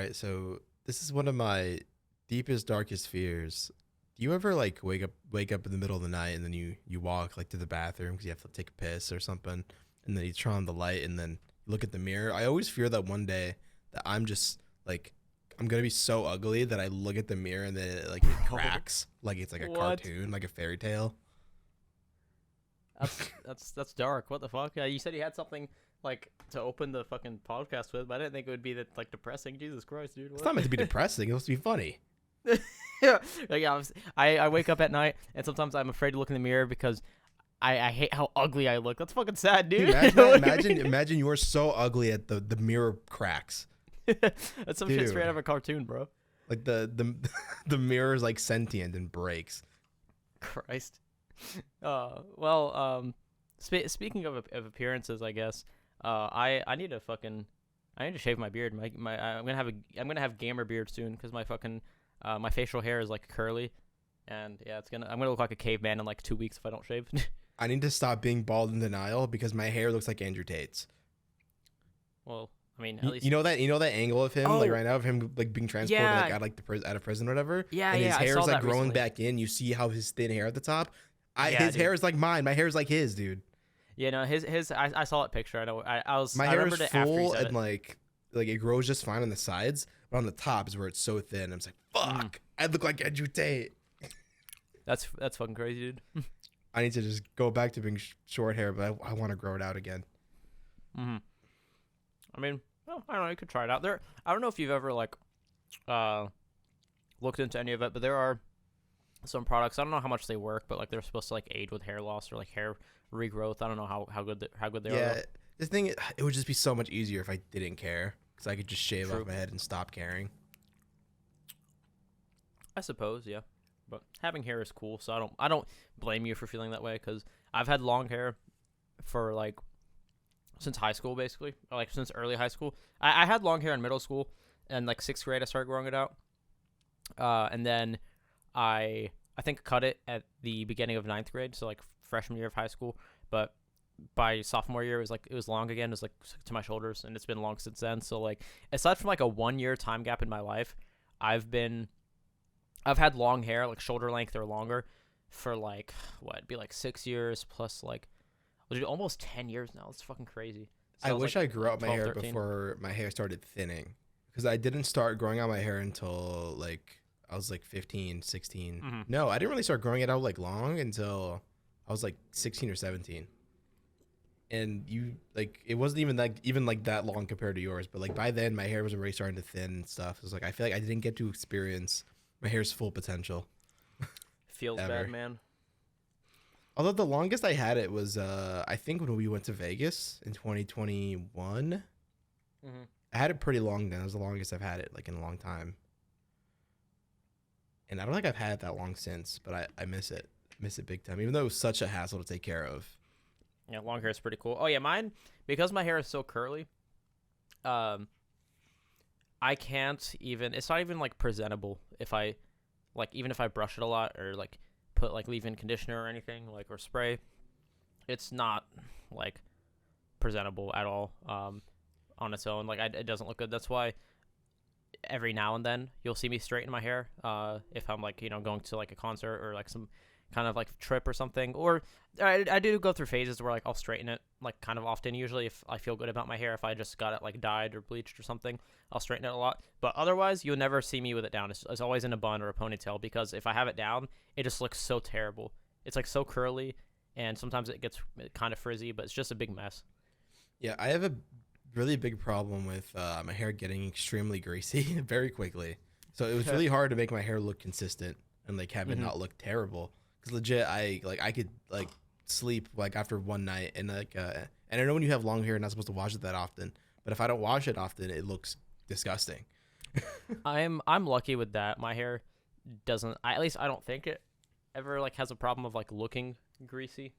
right, so this is one of my deepest, darkest fears. Do you ever like wake up in the middle of the night and then you walk like to the bathroom because you have to take a piss or something, and then you turn on the light and then you look at the mirror? I always fear that one day that I'm just like I'm gonna be so ugly that I look at the mirror and then it cracks like it's like a What? cartoon, like a fairy tale. That's dark. What the fuck? You said you had something like to open the fucking podcast with, but I didn't think it would be that like depressing. Jesus Christ, dude. It's What? not meant to be depressing. It's supposed to be funny. Yeah, like, I wake up at night and sometimes I'm afraid to look in the mirror because I hate how ugly I look. That's fucking sad, dude. Imagine you are so ugly at the mirror cracks. That's some shit Dude. straight out of a cartoon, bro. Like the mirror is like sentient and breaks. Christ. Well, speaking of appearances, I guess. I need to shave my beard. I'm gonna have gamer beard soon because my fucking my facial hair is like curly, and yeah, I'm gonna look like a caveman in like 2 weeks if I don't shave. I need to stop being bald in denial because my hair looks like Andrew Tate's. Well, I mean, at least You know that angle of him like right now of him like being transported Yeah. like out of prison or whatever. Yeah, and his yeah, I hair saw is like that growing recently. back in. You see how his thin hair at the top. Yeah, His dude. hair is like mine. My hair is like his, dude. Yeah, no, his I saw that picture. I know. My I hair is remembered it after you full said and it. like it grows just fine on the sides, but on the top is where it's so thin. I'm just like, fuck, I look like Andrew Tate. That's fucking crazy, dude. I need to just go back to being short hair, but I want to grow it out again. Mm-hmm. I mean, well, I don't know. You could try it out. I don't know if you've ever like, looked into any of it, but there are some products. I don't know how much they work, but like they're supposed to like aid with hair loss or like hair regrowth. I don't know how good they are. Yeah, Though. the thing it would just be so much easier if I didn't care because I could just shave True. off my head and stop caring. I suppose, yeah. But having hair is cool, so I don't blame you for feeling that way because I've had long hair for like since high school, basically, or like since early high school. I had long hair in middle school, and like 6th grade I started growing it out, and then I think cut it at the beginning of 9th grade, so like freshman year of high school. But by sophomore year, it was long again. It was like to my shoulders, and it's been long since then. So like aside from like a 1 year time gap in my life, I've had long hair, like shoulder length or longer, for like, what, it'd be like 6 years plus like, almost 10 years now. It's fucking crazy. So I wish like I grew out my 12, hair 13. before my hair started thinning because I didn't start growing out my hair until like I was like 15, 16. Mm-hmm. No, I didn't really start growing it out like long until I was like 16 or 17. And it wasn't even like that long compared to yours, but like by then my hair was already starting to thin and stuff. It was like I feel like I didn't get to experience my hair's full potential. Feels ever. bad, man. Although the longest I had it was I think when we went to Vegas in 2021. Mm-hmm. I had it pretty long then. It was the longest I've had it like in a long time. And I don't think I've had it that long since, but I miss it. Miss it big time. Even though it was such a hassle to take care of. Yeah, long hair is pretty cool. Oh yeah, mine, because my hair is so curly, I can't even. It's not even like presentable if I, like, even if I brush it a lot or like put like leave-in conditioner or anything like or spray, it's not like presentable at all. On its own, like it doesn't look good. That's why every now and then you'll see me straighten my hair. If I'm like going to like a concert or like some kind of like trip or something, or I do go through phases where like I'll straighten it like kind of often. Usually if I feel good about my hair, if I just got it like dyed or bleached or something, I'll straighten it a lot. But otherwise you'll never see me with it down. It's always in a bun or a ponytail, because if I have it down, it just looks so terrible. It's like so curly, and sometimes it gets kind of frizzy, but it's just a big mess. Yeah, I have a really big problem with my hair getting extremely greasy very quickly. So it was really hard to make my hair look consistent and like have it not look terrible. Because legit, I could like sleep like after one night and like and I know when you have long hair, you're not supposed to wash it that often. But if I don't wash it often, it looks disgusting. I'm lucky with that. My hair doesn't. At least I don't think it ever like has a problem of like looking greasy.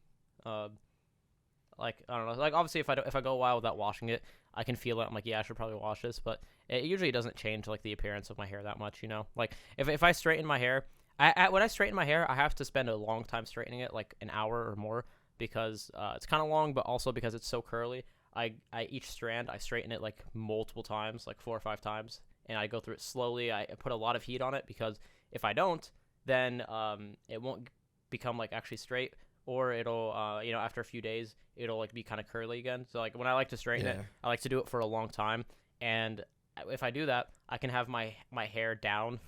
Like I don't know. Like obviously, if I go a while without washing it, I can feel it. I'm like, yeah, I should probably wash this. But it usually doesn't change like the appearance of my hair that much. Like if I straighten my hair, when I straighten my hair, I have to spend a long time straightening it, like an hour or more, because it's kind of long, but also because it's so curly. I each strand I straighten it like multiple times, like 4 or 5 times, and I go through it slowly. I put a lot of heat on it because if I don't, then it won't become like actually straight, or it'll after a few days it'll like be kind of curly again. So like when I like to straighten it, I like to do it for a long time, and if I do that, I can have my hair down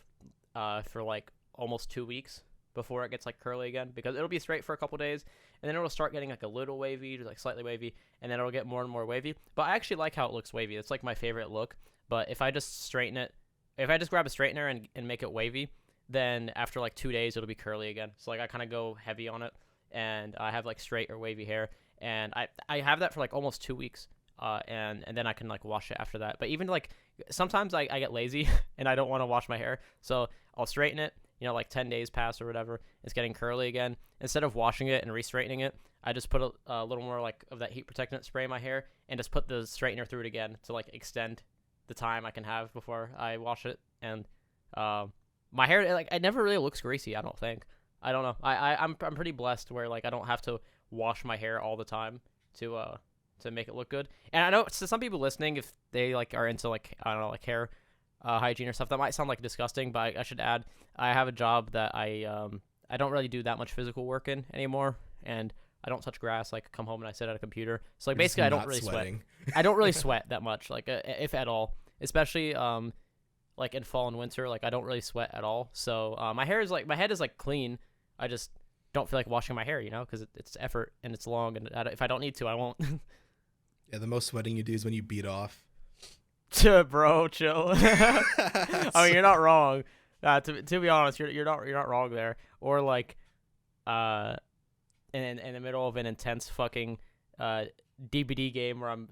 for like almost 2 weeks before it gets like curly again, because it'll be straight for a couple days, and then it'll start getting like a little wavy, like slightly wavy, and then it'll get more and more wavy. But I actually like how it looks wavy. It's like my favorite look. But if I just straighten it, if I just grab a straightener and make it wavy, then after like 2 days it'll be curly again. So like I kind of go heavy on it, and I have like straight or wavy hair, and I have that for like almost 2 weeks, and then I can like wash it after that. But even like sometimes I get lazy and I don't want to wash my hair, so I'll straighten it. Like 10 days pass or whatever, it's getting curly again. Instead of washing it and re-straightening it, I just put a little more like of that heat protectant spray in my hair and just put the straightener through it again to like extend the time I can have before I wash it. And my hair, like, it never really looks greasy, I don't think. I don't know. I'm pretty blessed where like I don't have to wash my hair all the time to make it look good. And I know to some people listening, if they like are into like, I don't know, like hair hygiene or stuff, that might sound like disgusting, but I should add, I have a job that I don't really do that much physical work in anymore, and I don't touch grass. Like, come home and I sit at a computer, so like basically I don't really sweat. I don't really sweat that much, like if at all, especially like in fall and winter. Like I don't really sweat at all, so my head is like clean. I just don't feel like washing my hair, because it's effort and it's long, and if I don't need to, I won't. Yeah, the most sweating you do is when you beat off. Bro, chill. I mean, you're not wrong. To be honest, you're not wrong there. Or like, in the middle of an intense fucking DBD game where I'm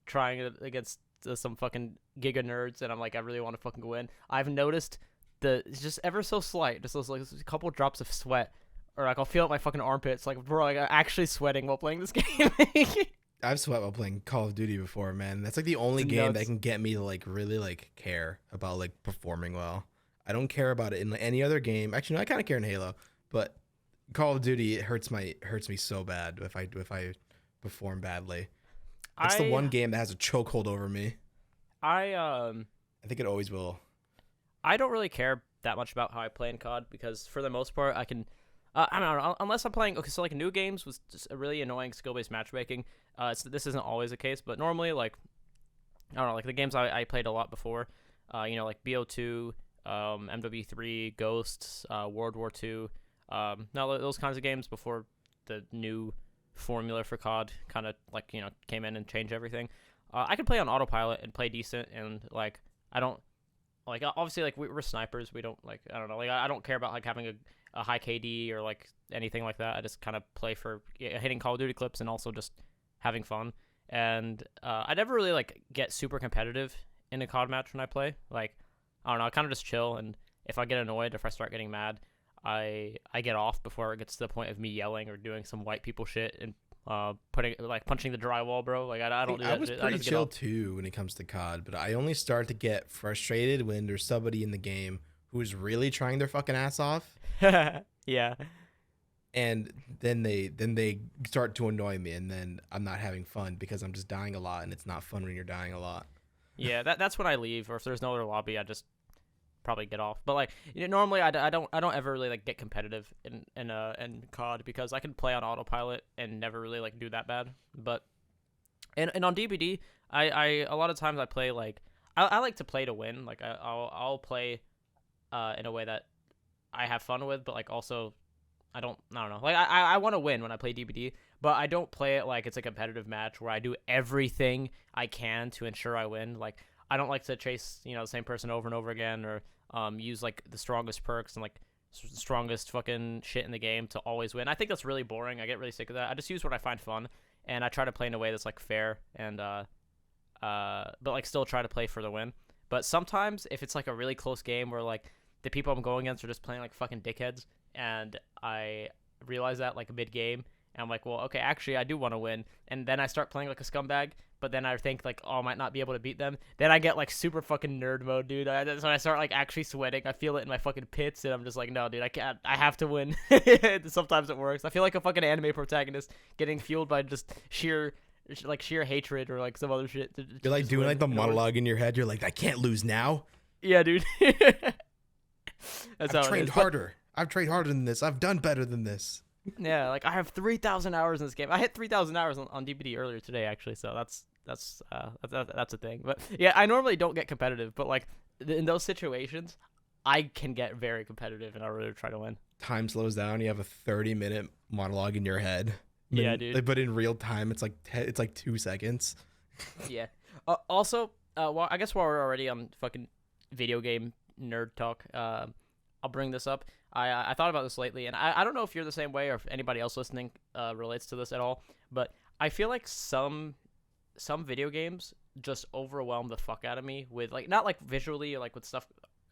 trying against some fucking giga nerds, and I'm like, I really want to fucking win. I've noticed it's just ever so slight, just those like a couple drops of sweat, or like I'll feel it my fucking armpits. Like, bro, like I'm actually sweating while playing this game. I've sweat while playing Call of Duty before, man. That's like the only game that can get me to like really like care about like performing well. I don't care about it in any other game. Actually, no, I kind of care in Halo, but Call of Duty, it hurts me so bad if I perform badly. It's the one game that has a chokehold over me. I think it always will. I don't really care that much about how I play in COD, because for the most part I can. I don't know, unless I'm playing. Okay, so like new games was just a really annoying skill-based matchmaking. This isn't always the case, but normally, like, I don't know, like the games I played a lot before, like BO2, MW3, Ghosts, World War II, now those kinds of games before the new formula for COD kind of like came in and changed everything. I could play on autopilot and play decent, and like I don't like, obviously, like we're snipers. We don't like, I don't know, like I don't care about like having a high KD or like anything like that. I just kind of play for hitting Call of Duty clips and also just having fun. And I never really like get super competitive in a COD match when I play. Like, I don't know, I kind of just chill, and if I get annoyed, if I start getting mad, I get off before it gets to the point of me yelling or doing some white people shit and punching the drywall, bro. Like I don't do that I was shit. pretty chill too when it comes to COD, but I only start to get frustrated when there's somebody in the game who is really trying their fucking ass off. Yeah. And then they start to annoy me, and then I'm not having fun because I'm just dying a lot, and it's not fun when you're dying a lot. Yeah, that's when I leave, or if there's no other lobby, I just probably get off. But like, normally I don't ever really like get competitive in COD, because I can play on autopilot and never really like do that bad. But and on DBD, I a lot of times I play like I like to play to win. Like I'll play in a way that I have fun with, but like also I don't know. Like I want to win when I play DBD, but I don't play it like it's a competitive match where I do everything I can to ensure I win. Like I don't like to chase, the same person over and over again, or use like the strongest perks and like strongest fucking shit in the game to always win. I think that's really boring. I get really sick of that. I just use what I find fun, and I try to play in a way that's like fair and but like still try to play for the win. But sometimes if it's like a really close game where like the people I'm going against are just playing like fucking dickheads, and I realize that like mid game, and I'm like, well, okay, actually I do want to win, and then I start playing like a scumbag, but then I think like, oh, I might not be able to beat them. Then I get like super fucking nerd mode, dude. So I start like actually sweating. I feel it in my fucking pits, and I'm just like, no, dude, I can't. I have to win. Sometimes it works. I feel like a fucking anime protagonist getting fueled by just sheer hatred or like some other shit. You're like doing like the monologue in your head. You're like, I can't lose now. Yeah, dude. That's I've how it trained is. harder. I've trained harder than this. I've done better than this. Yeah, like I have 3,000 hours in this game. I hit 3,000 hours on DBD earlier today, actually. So that's a thing. But yeah, I normally don't get competitive, but like in those situations, I can get very competitive in order to try to win. Time slows down. You have a 30-minute monologue in your head. Yeah, dude. But in real time, it's like 2 seconds. Yeah. Also, well, I guess while we're already on fucking video game nerd talk, I'll bring this up. I thought about this lately, and I don't know if you're the same way or if anybody else listening relates to this at all, but I feel like some video games just overwhelm the fuck out of me with, like, not like visually or like with stuff.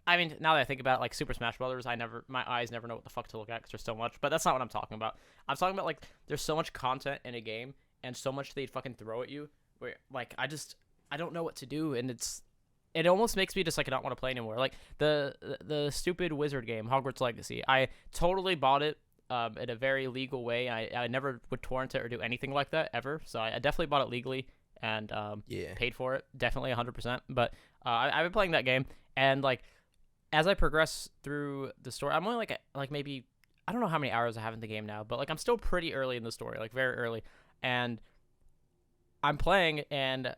I mean, now that I think about it, like Super Smash Brothers, my eyes never know what the fuck to look at because there's so much, but that's not what I'm talking about. I'm talking about, like, there's so much content in a game and so much they fucking throw at you where, like, I don't know what to do, and it almost makes me just like not want to play anymore. Like the stupid wizard game, Hogwarts Legacy. I totally bought it in a very legal way. I never would torrent it or do anything like that ever. So I definitely bought it legally and paid for it, definitely 100%. But I've been playing that game, and like as I progress through the story, I'm only like maybe, I don't know how many hours I have in the game now, but like I'm still pretty early in the story, like very early, and I'm playing and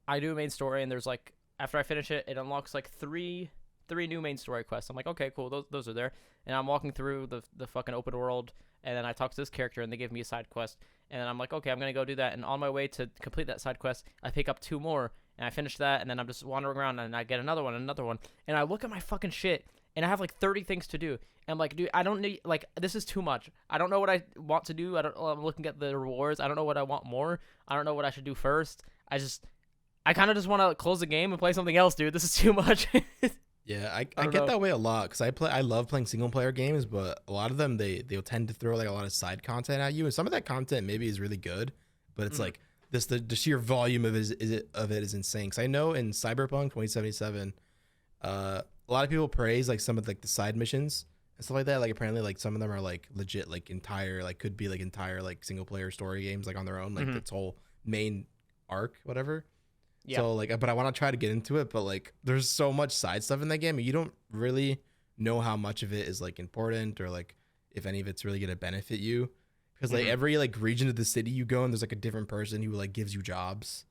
I do a main story, and there's like, after I finish it, it unlocks like three new main story quests. I'm like, okay, cool, those are there. And I'm walking through the fucking open world, and then I talk to this character, and they give me a side quest. And then I'm like, okay, I'm gonna go do that. And on my way to complete that side quest, I pick up 2 more, and I finish that, and then I'm just wandering around, and I get another one, and I look at my fucking shit, and I have like 30 things to do. And I'm like, dude, I don't need, like, this is too much. I don't know what I want to do. I'm looking at the rewards. I don't know what I want more. I don't know what I should do first. I kind of just want to close the game and play something else, dude. This is too much. Yeah, I get that way a lot because I love playing single player games, but a lot of them they'll tend to throw like a lot of side content at you, and some of that content maybe is really good, but it's like the sheer volume of it is insane. Because I know in Cyberpunk 2077, a lot of people praise like some of like the side missions and stuff like that. Like apparently like some of them are like legit like entire like could be like entire like single player story games like on their own, like its whole main arc, whatever. Yeah. So like, but I want to try to get into it, but like, there's so much side stuff in that game, and you don't really know how much of it is like important or like if any of it's really gonna benefit you, because like every like region of the city you go in, there's like a different person who like gives you jobs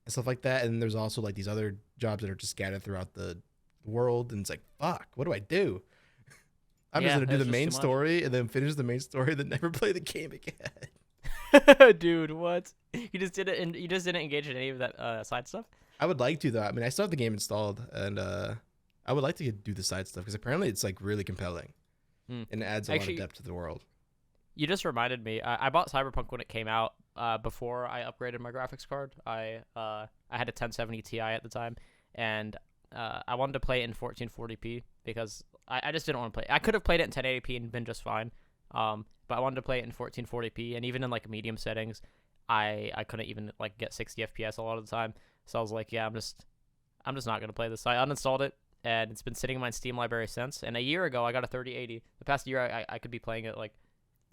and stuff like that, and there's also like these other jobs that are just scattered throughout the world, and it's like, fuck, what do I do? I'm just gonna do the main story and then finish the main story, then never play the game again. Dude, what? You just didn't engage in any of that side stuff? I would like to, though. I mean, I still have the game installed, and I would like to do the side stuff because apparently it's like really compelling and it adds a lot of depth to the world. You just reminded me. I bought Cyberpunk when it came out. Before I upgraded my graphics card, I had a 1070 Ti at the time, and I wanted to play it in 1440p because I just didn't want to play. I could have played it in 1080p and been just fine. But I wanted to play it in 1440p, and even in like medium settings, I couldn't even like get 60 FPS a lot of the time. So I was like, yeah, I'm just not gonna play this. I uninstalled it, and it's been sitting in my Steam library since. And a year ago, I got a 3080. The past year, I could be playing it like,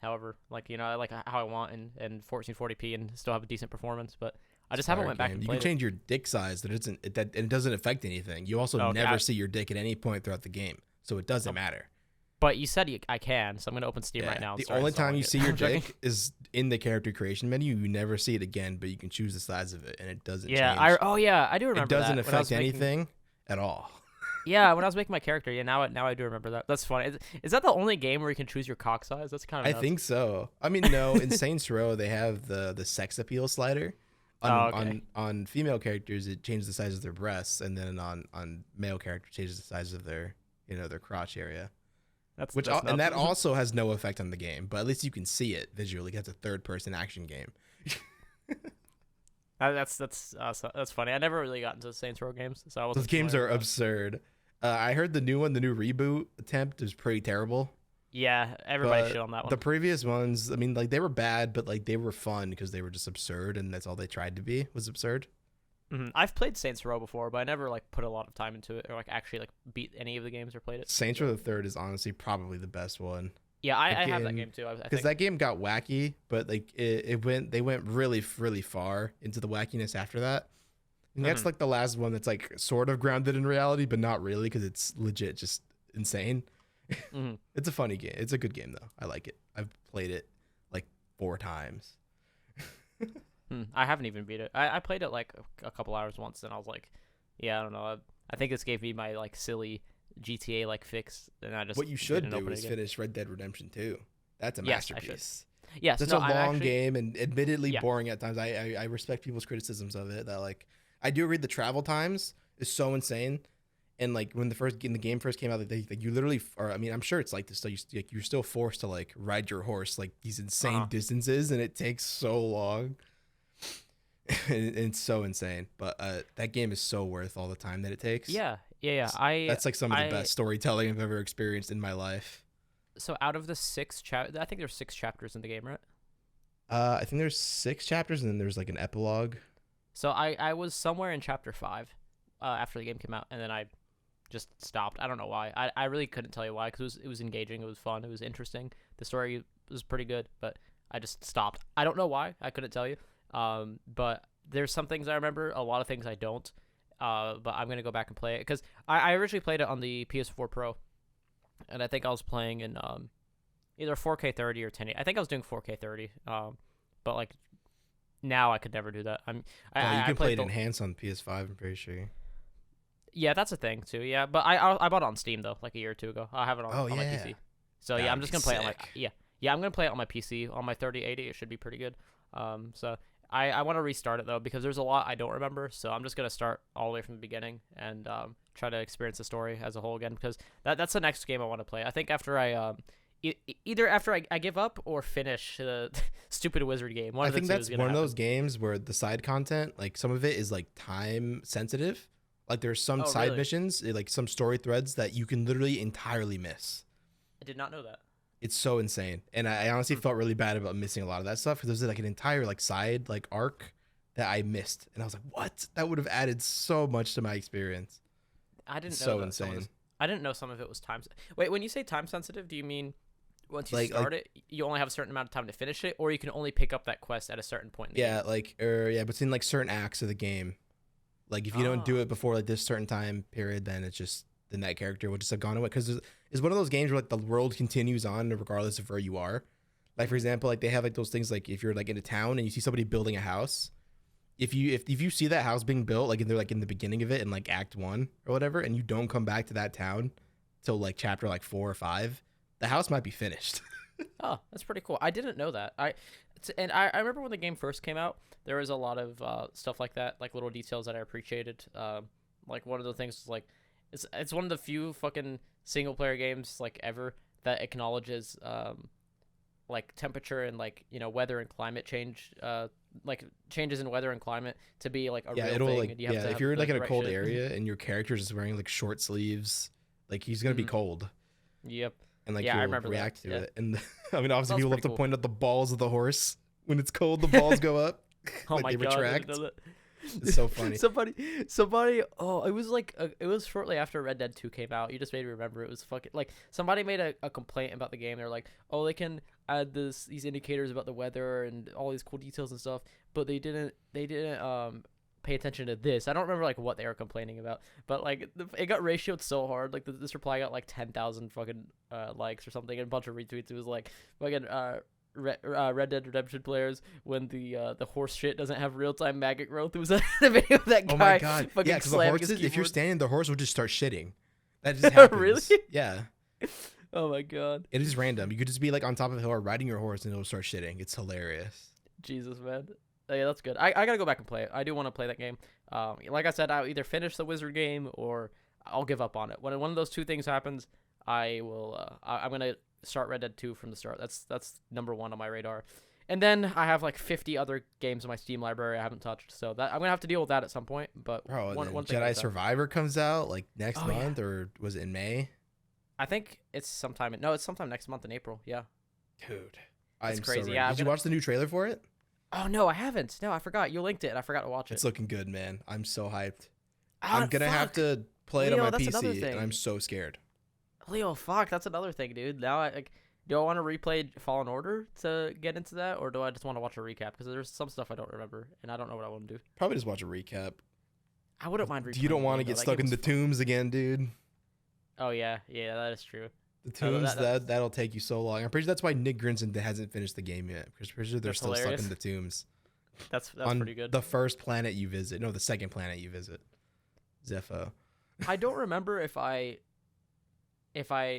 however, like, you know, like how I want in 1440p and still have a decent performance. But I just haven't went back and played it. You can change your dick size and it doesn't affect anything. You also never see your dick at any point throughout the game, so it doesn't matter. But you said I can, so I'm going to open Steam right now. The only time you see your dick is in the character creation menu. You never see it again, but you can choose the size of it, and it doesn't change. I do remember that. It doesn't affect anything at all. Yeah, when I was making my character, now I do remember that. That's funny. Is that the only game where you can choose your cock size? That's kind of nuts. I think so. I mean, no, in Saints Row, they have the sex appeal slider. On female characters, it changes the size of their breasts, and then on male characters, changes the size of their crotch area. That also has no effect on the game, but at least you can see it visually. It's a third-person action game. That's funny. I never really got into Saints Row games, so I wasn't. Those games are absurd. I heard the new reboot attempt is pretty terrible. Yeah, everybody shit on that one. The previous ones, I mean, like they were bad, but like they were fun because they were just absurd, and that's all they tried to be was absurd. I've played Saints Row before, but I never like put a lot of time into it or like actually like beat any of the games or played it. Saints Row the Third is honestly probably the best one. Yeah, I have that game too. Because that game got wacky, but like they went really really far into the wackiness after that. And that's like the last one that's like sort of grounded in reality, but not really because it's legit just insane. It's a funny game. It's a good game though. I like it. I've played it like 4 times. I haven't even beat it. I played it like a couple hours once, and I was like, yeah, I don't know. I think this gave me my like silly GTA like fix, and I just what you should do is finish Red Dead Redemption 2. That's a masterpiece. Yes, that's no, a long game and admittedly boring at times. I respect people's criticisms of it. That like I do read the travel times is so insane, and like when the game first came out, like you literally, or I mean, I'm sure it's like this. So you're still forced to like ride your horse like these insane distances, and it takes so long. And it's so insane, but that game is so worth all the time that it takes. Yeah. That's like some of the best storytelling I've ever experienced in my life. So out of the 6 I think there's 6 chapters in the game, right? I think there's 6 chapters, and then there's like an epilogue. So I was somewhere in chapter 5 after the game came out, and then I just stopped. I don't know why. I really couldn't tell you why, because it was engaging, it was fun, it was interesting. The story was pretty good, but I just stopped. I don't know why. I couldn't tell you. But there's some things I remember, a lot of things I don't. But I'm gonna go back and play it because I originally played it on the PS4 Pro, and I think I was playing in either 4K 30 or 1080. I think I was doing 4K 30. But like now I could never do that. You can play it enhanced on PS5. I'm pretty sure. Yeah, that's a thing too. Yeah, but I bought it on Steam though, like a year or 2 ago. I have it on my PC. So yeah, I'm just gonna play it on I'm gonna play it on my PC on my 3080. It should be pretty good. So I want to restart it though because there's a lot I don't remember. So I'm just gonna start all the way from the beginning and try to experience the story as a whole again because that's the next game I want to play. I think after I either after I give up or finish the stupid wizard game. I think that's one of those games where the side content, like some of it is like time sensitive. Like there's some side missions, like some story threads that you can literally entirely miss. I did not know that. It's so insane, and I honestly felt really bad about missing a lot of that stuff because there's like an entire like side like arc that I missed, and I was like, "What? That would have added so much to my experience." I didn't know. So insane. I didn't know some of it was time. Wait, when you say time sensitive, do you mean once you start it, you only have a certain amount of time to finish it, or you can only pick up that quest at a certain point in the game? Between like certain acts of the game. Like if you don't do it before like this certain time period, then it's just then that character will just have gone away because it's one of those games where like the world continues on regardless of where you are. Like for example, like they have like those things like if you're like in a town and you see somebody building a house, if you see that house being built like they're like in the beginning of it in like Act 1 or whatever, and you don't come back to that town till like chapter like 4 or 5, the house might be finished. Oh, that's pretty cool. I didn't know that. I remember when the game first came out, there was a lot of stuff like that, like little details that I appreciated. Like one of the things was like, it's one of the few fucking single player games like ever that acknowledges like temperature and like weather and climate change, like changes in weather and climate to be like a real thing. Like, and you have to if you're like in a cold area and your character's just wearing like short sleeves, like he's gonna be cold. Yep. And like I remember react to it, and I mean obviously people love to point out the balls of the horse when it's cold. The balls go up. Oh my god! Retract. It's so funny. somebody. Oh, it was like it was shortly after Red Dead 2 came out. You just made me remember. It was fucking like somebody made a complaint about the game. They're like, oh, they can add these indicators about the weather and all these cool details and stuff, but they didn't pay attention to this. I don't remember like what they were complaining about, but like it got ratioed so hard. Like this reply got like 10,000 fucking likes or something and a bunch of retweets. It was like fucking Red Dead Redemption players when the horse shit doesn't have real time maggot growth. It was a video of that guy. Oh my god! Yeah, because the horses, if you're standing, the horse will just start shitting. That just happens. Really? Yeah. Oh my god! It is random. You could just be like on top of a hill or riding your horse and it'll start shitting. It's hilarious. Jesus, man. Oh, yeah, that's good. I gotta go back and play it. I do want to play that game. Like I said, I'll either finish the wizard game or I'll give up on it. When one of those two things happens, I will. I'm gonna start Red Dead 2 from the start. That's number 1 on my radar. And then I have like 50 other games in my Steam library I haven't touched. So that I'm gonna have to deal with that at some point. But one thing Jedi Survivor comes out like next month, or was it in May? I think it's sometime. It's sometime next month in April. Yeah. Dude, it's crazy. So yeah. Did you watch the new trailer for it? Oh no, I haven't. No, I forgot. You linked it, and I forgot to watch it. It's looking good, man. I'm so hyped. I'm gonna have to play it on my PC, and I'm so scared. Leo, fuck, that's another thing, dude. Now, do I want to replay Fallen Order to get into that, or do I just want to watch a recap? Because there's some stuff I don't remember, and I don't know what I want to do. Probably just watch a recap. I wouldn't mind replaying. You don't the want to game, though. get That stuck game in was the fun. tombs again, dude. Oh yeah, yeah, that is true. The tombs That's that'll take you so long. I'm pretty sure that's why Nick Grinson hasn't finished the game yet. Because I'm pretty sure they're that's still stuck in hilarious. the tombs That's on pretty good. the first planet you visit. No, the second planet you visit, Zepho. I don't remember if I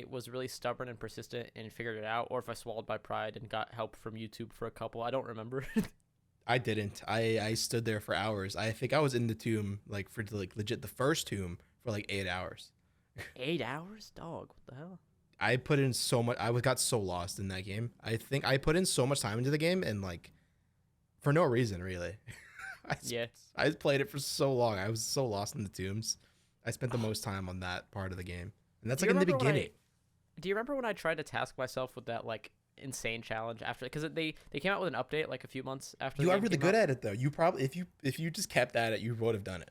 was really stubborn and persistent and figured it out, or if I swallowed my pride and got help from YouTube for a couple. I don't remember. I didn't. I stood there for hours. I think I was in the tomb like for like legit the first tomb for like 8 hours. 8 hours, dog. What the hell? I put in so much. Got so lost in that game. I think I put in so much time into the game and like for no reason really. Yeah. I played it for so long. I was so lost in the tombs. I spent the most time on that part of the game, and that's Do like you in the remember when beginning. Do you remember when I tried to task myself with that like insane challenge after? Because they came out with an update like a few months after. You the are game really came good out. at it though. You probably if you just kept at it, you would have done it.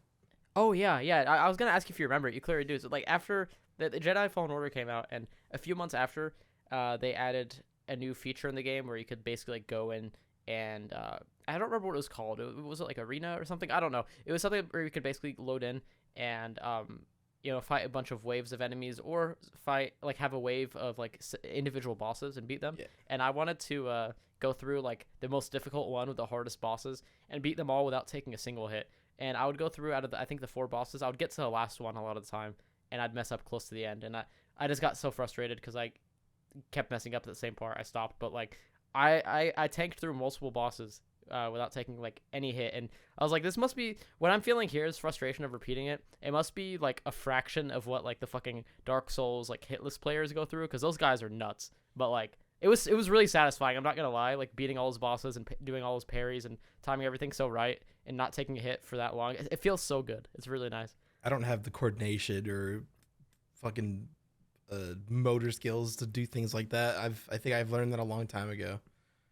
Oh yeah, yeah. I was gonna ask if you remember it. You clearly do. So like after the Jedi Fallen Order came out, and a few months after, they added a new feature in the game where you could basically like go in and I don't remember what it was called. Was it like Arena or something? I don't know. It was something where you could basically load in and fight a bunch of waves of enemies, or fight like have a wave of like individual bosses and beat them. Yeah. And I wanted to go through like the most difficult one with the hardest bosses and beat them all without taking a single hit. And I would go through out of I think the 4 bosses. I would get to the last one a lot of the time, and I'd mess up close to the end. And I just got so frustrated because I kept messing up at the same part. I stopped, but like I tanked through multiple bosses without taking like any hit, and I was like, this must be what I'm feeling here is frustration of repeating it. It must be like a fraction of what like the fucking Dark Souls like hitless players go through, because those guys are nuts. But like it was really satisfying. I'm not gonna lie, like beating all those bosses and doing all those parries and timing everything so right and not taking a hit for that long. It feels so good. It's really nice. I don't have the coordination or fucking motor skills to do things like that. I think I've learned that a long time ago.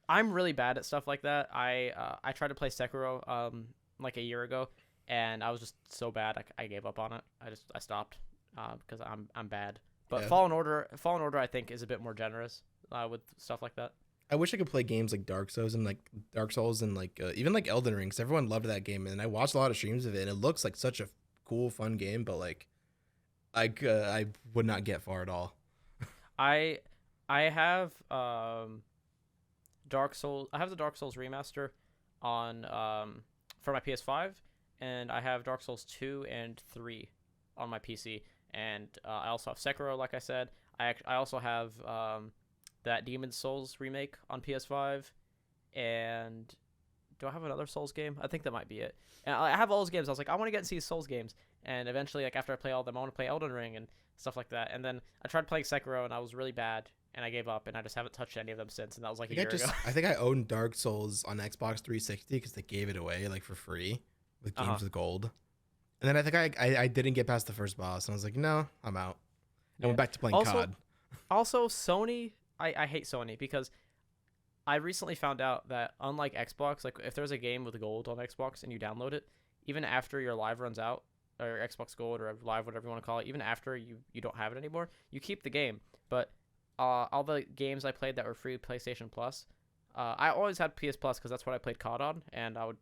I'm really bad at stuff like that. I tried to play Sekiro like a year ago, and I was just so bad I gave up on it. I stopped because I'm bad. But Yeah. Fallen Order I think is a bit more generous with stuff like that. I wish I could play games like Dark Souls and even like Elden Ring, 'cause everyone loved that game, and I watched a lot of streams of it, and it looks like such a cool, fun game. But like, I would not get far at all. I have Dark Souls. I have the Dark Souls remaster on for my PS5, and I have Dark Souls 2 and 3 on my PC, and I also have Sekiro, like I said. I also have that Demon's Souls remake on PS5, and do I have another Souls game? I think that might be it. And I have all those games. I was like, I want to get into these Souls games, and eventually, like after I play all of them, I want to play Elden Ring and stuff like that. And then I tried playing Sekiro, and I was really bad, and I gave up, and I just haven't touched any of them since. And that was like a year ago. I think I owned Dark Souls on Xbox 360 because they gave it away like for free with games with gold. And then I think I didn't get past the first boss, and I was like, no, I'm out. I went back to playing COD. Also, Sony, I hate Sony because I recently found out that unlike Xbox, like if there's a game with gold on Xbox and you download it, even after your live runs out, or Xbox Gold or live, whatever you want to call it, even after you don't have it anymore, you keep the game. But all the games I played that were free PlayStation Plus, I always had PS Plus because that's what I played COD on, and I would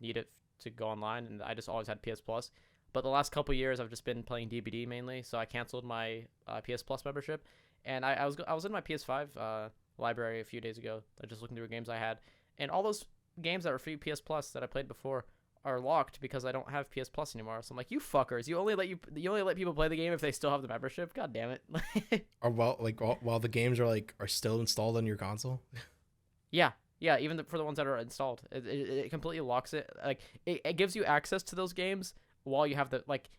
need it to go online, and I just always had PS Plus. But the last couple years, I've just been playing DBD mainly, so I canceled my PS Plus membership, and I was in my PS5 library a few days ago, just looking through games I had, and all those games that were free PS Plus that I played before are locked because I don't have PS Plus anymore. So I'm like, you fuckers, you only let people play the game if they still have the membership. God damn it. Or while the games are still installed on your console. Yeah, even for the ones that are installed, it completely locks it. Like it gives you access to those games while you have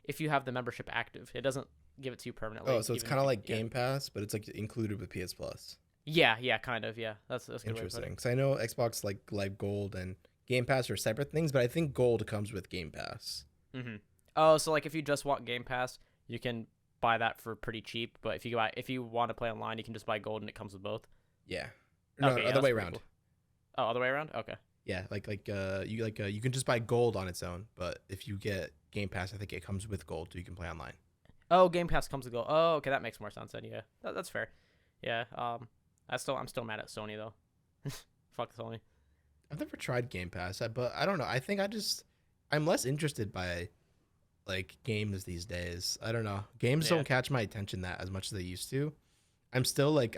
if you have the membership active. It doesn't give it to you permanently. Oh, so it's kind of like Game Pass, but it's like included with PS Plus. Yeah, kind of. Yeah, that's a good way to put it. Interesting. Because I know Xbox like Gold and Game Pass are separate things, but I think Gold comes with Game Pass. Mm-hmm. Oh, so like if you just want Game Pass, you can buy that for pretty cheap. But if you want to play online, you can just buy Gold and it comes with both. Yeah. No, Okay, other way around. Cool. Oh, other way around. Okay. Yeah, you can just buy Gold on its own, but if you get Game Pass, I think it comes with Gold, so you can play online. Oh, Game Pass comes with Gold. Oh, okay, that makes more sense then. Yeah, that's fair. Yeah. I'm still mad at Sony though. Fuck Sony. I've never tried Game Pass, but I don't know. I think I'm less interested by like games these days. I don't know. Games Yeah. don't catch my attention that as much as they used to. I'm still like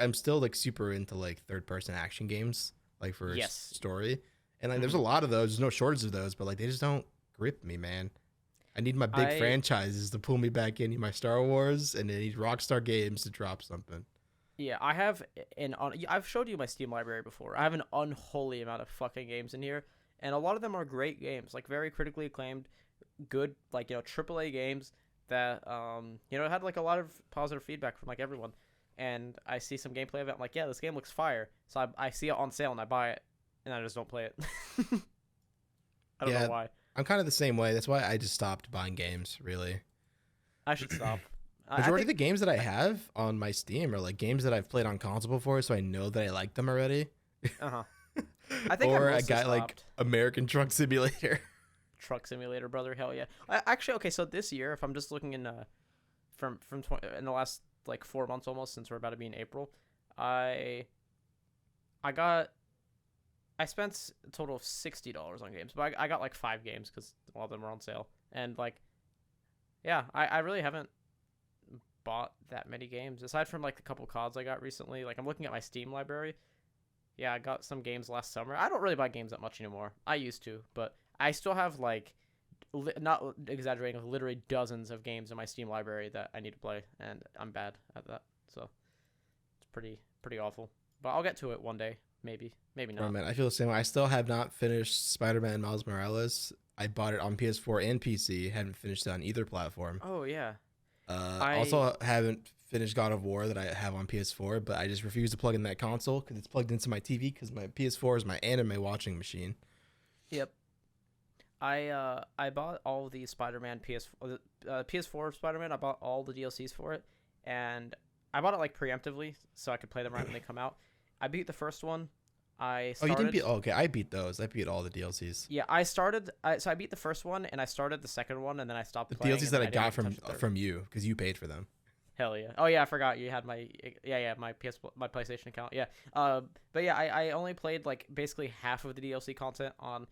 super into like third person action games, like for Yes. story. And like there's a Mhm. lot of those. There's no shortage of those, but like they just don't grip me, man. I need my big I franchises to pull me back in. I need my Star Wars, and I need Rockstar Games to drop something. Yeah, I have I've showed you my Steam library before. I have an unholy amount of fucking games in here, and a lot of them are great games, like very critically acclaimed, good, like AAA games that had like a lot of positive feedback from like everyone. And I see some gameplay of it. I'm like, yeah, this game looks fire. So I see it on sale and I buy it, and I just don't play it. I don't Yeah, know why. I'm kind of the same way. That's why I just stopped buying games. Really, I should stop. I majority of think. the games that I have on my Steam are like games that I've played on console before, so I know that I like them already. Uh huh. I think Or I I mostly got like stopped. American Truck Simulator. Truck Simulator, brother, hell yeah. Actually, okay, so this year, if I'm just looking in in the last like 4 months almost, since we're about to be in April, I I got I spent a total of $60 on games, but I got like 5 games because all of them were on sale, and like yeah, I really haven't bought that many games aside from like the couple CODs I got recently. Like I'm looking at my Steam library. Yeah, I got some games last summer. I don't really buy games that much anymore. I used to, but I still have like, not exaggerating, literally dozens of games in my Steam library that I need to play, and I'm bad at that. So it's pretty awful. But I'll get to it one day, maybe, maybe Oh not. man, I feel the same way. I still have not finished Spider-Man Miles Morales. I bought it on PS4 and PC. Haven't finished it on either platform. Oh yeah, I Also haven't finished God of War that I have on PS4, but I just refuse to plug in that console because it's plugged into my TV because my PS4 is my anime watching machine. yep. I bought all the Spider-Man PS4 Spider-Man. I bought all the DLCs for it, and I bought it like preemptively so I could play them right when they come out. I beat the first one. I Oh, you didn't started. beat? Oh, okay, I beat those. I beat all the DLCs. Yeah, so I beat the first one and I started the second one and then I stopped The playing. DLCs And that then I didn't got even touch the third. from you because you paid for them. Hell yeah! Oh yeah, I forgot you had my my PlayStation account. Yeah. But yeah, I only played like basically half of the DLC content on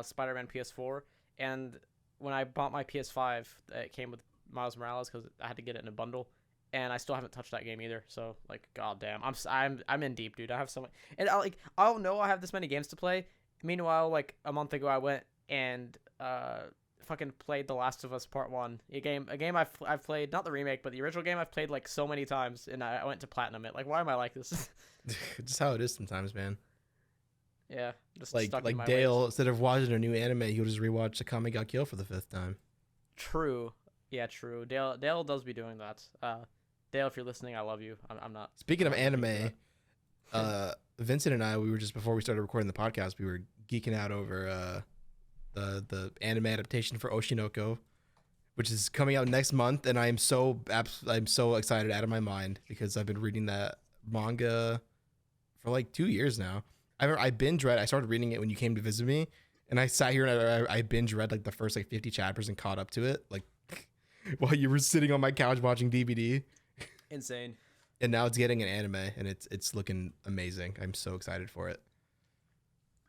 Spider-Man PS4, and when I bought my PS5, it came with Miles Morales because I had to get it in a bundle, and I still haven't touched that game either. So like, goddamn, I'm in deep, dude. I have so much, and I'll know I have this many games to play. Meanwhile, like a month ago, I went and fucking played The Last of Us Part 1. A game I've played, not the remake, but the original game I've played like so many times, and I went to platinum it. Like, why am I like this? Just how it is sometimes, man. Yeah, just stuck in Like my Dale, ways. instead of watching a new anime, he'll just rewatch the Kame Got Killed for the 5th time. True. Yeah, true. Dale does be doing that. Dale, if you're listening, I love you. I'm not. Speaking of I'm not looking for anime, that. Vincent and I, we were just before we started recording the podcast, we were geeking out over the anime adaptation for Oshinoko, which is coming out next month, and I'm so excited out of my mind because I've been reading that manga for like 2 years now. I binge read. I started reading it when you came to visit me, and I sat here and I binge read like the first like 50 chapters and caught up to it like while you were sitting on my couch watching DVD. Insane. And now it's getting an anime, and it's looking amazing. I'm so excited for it.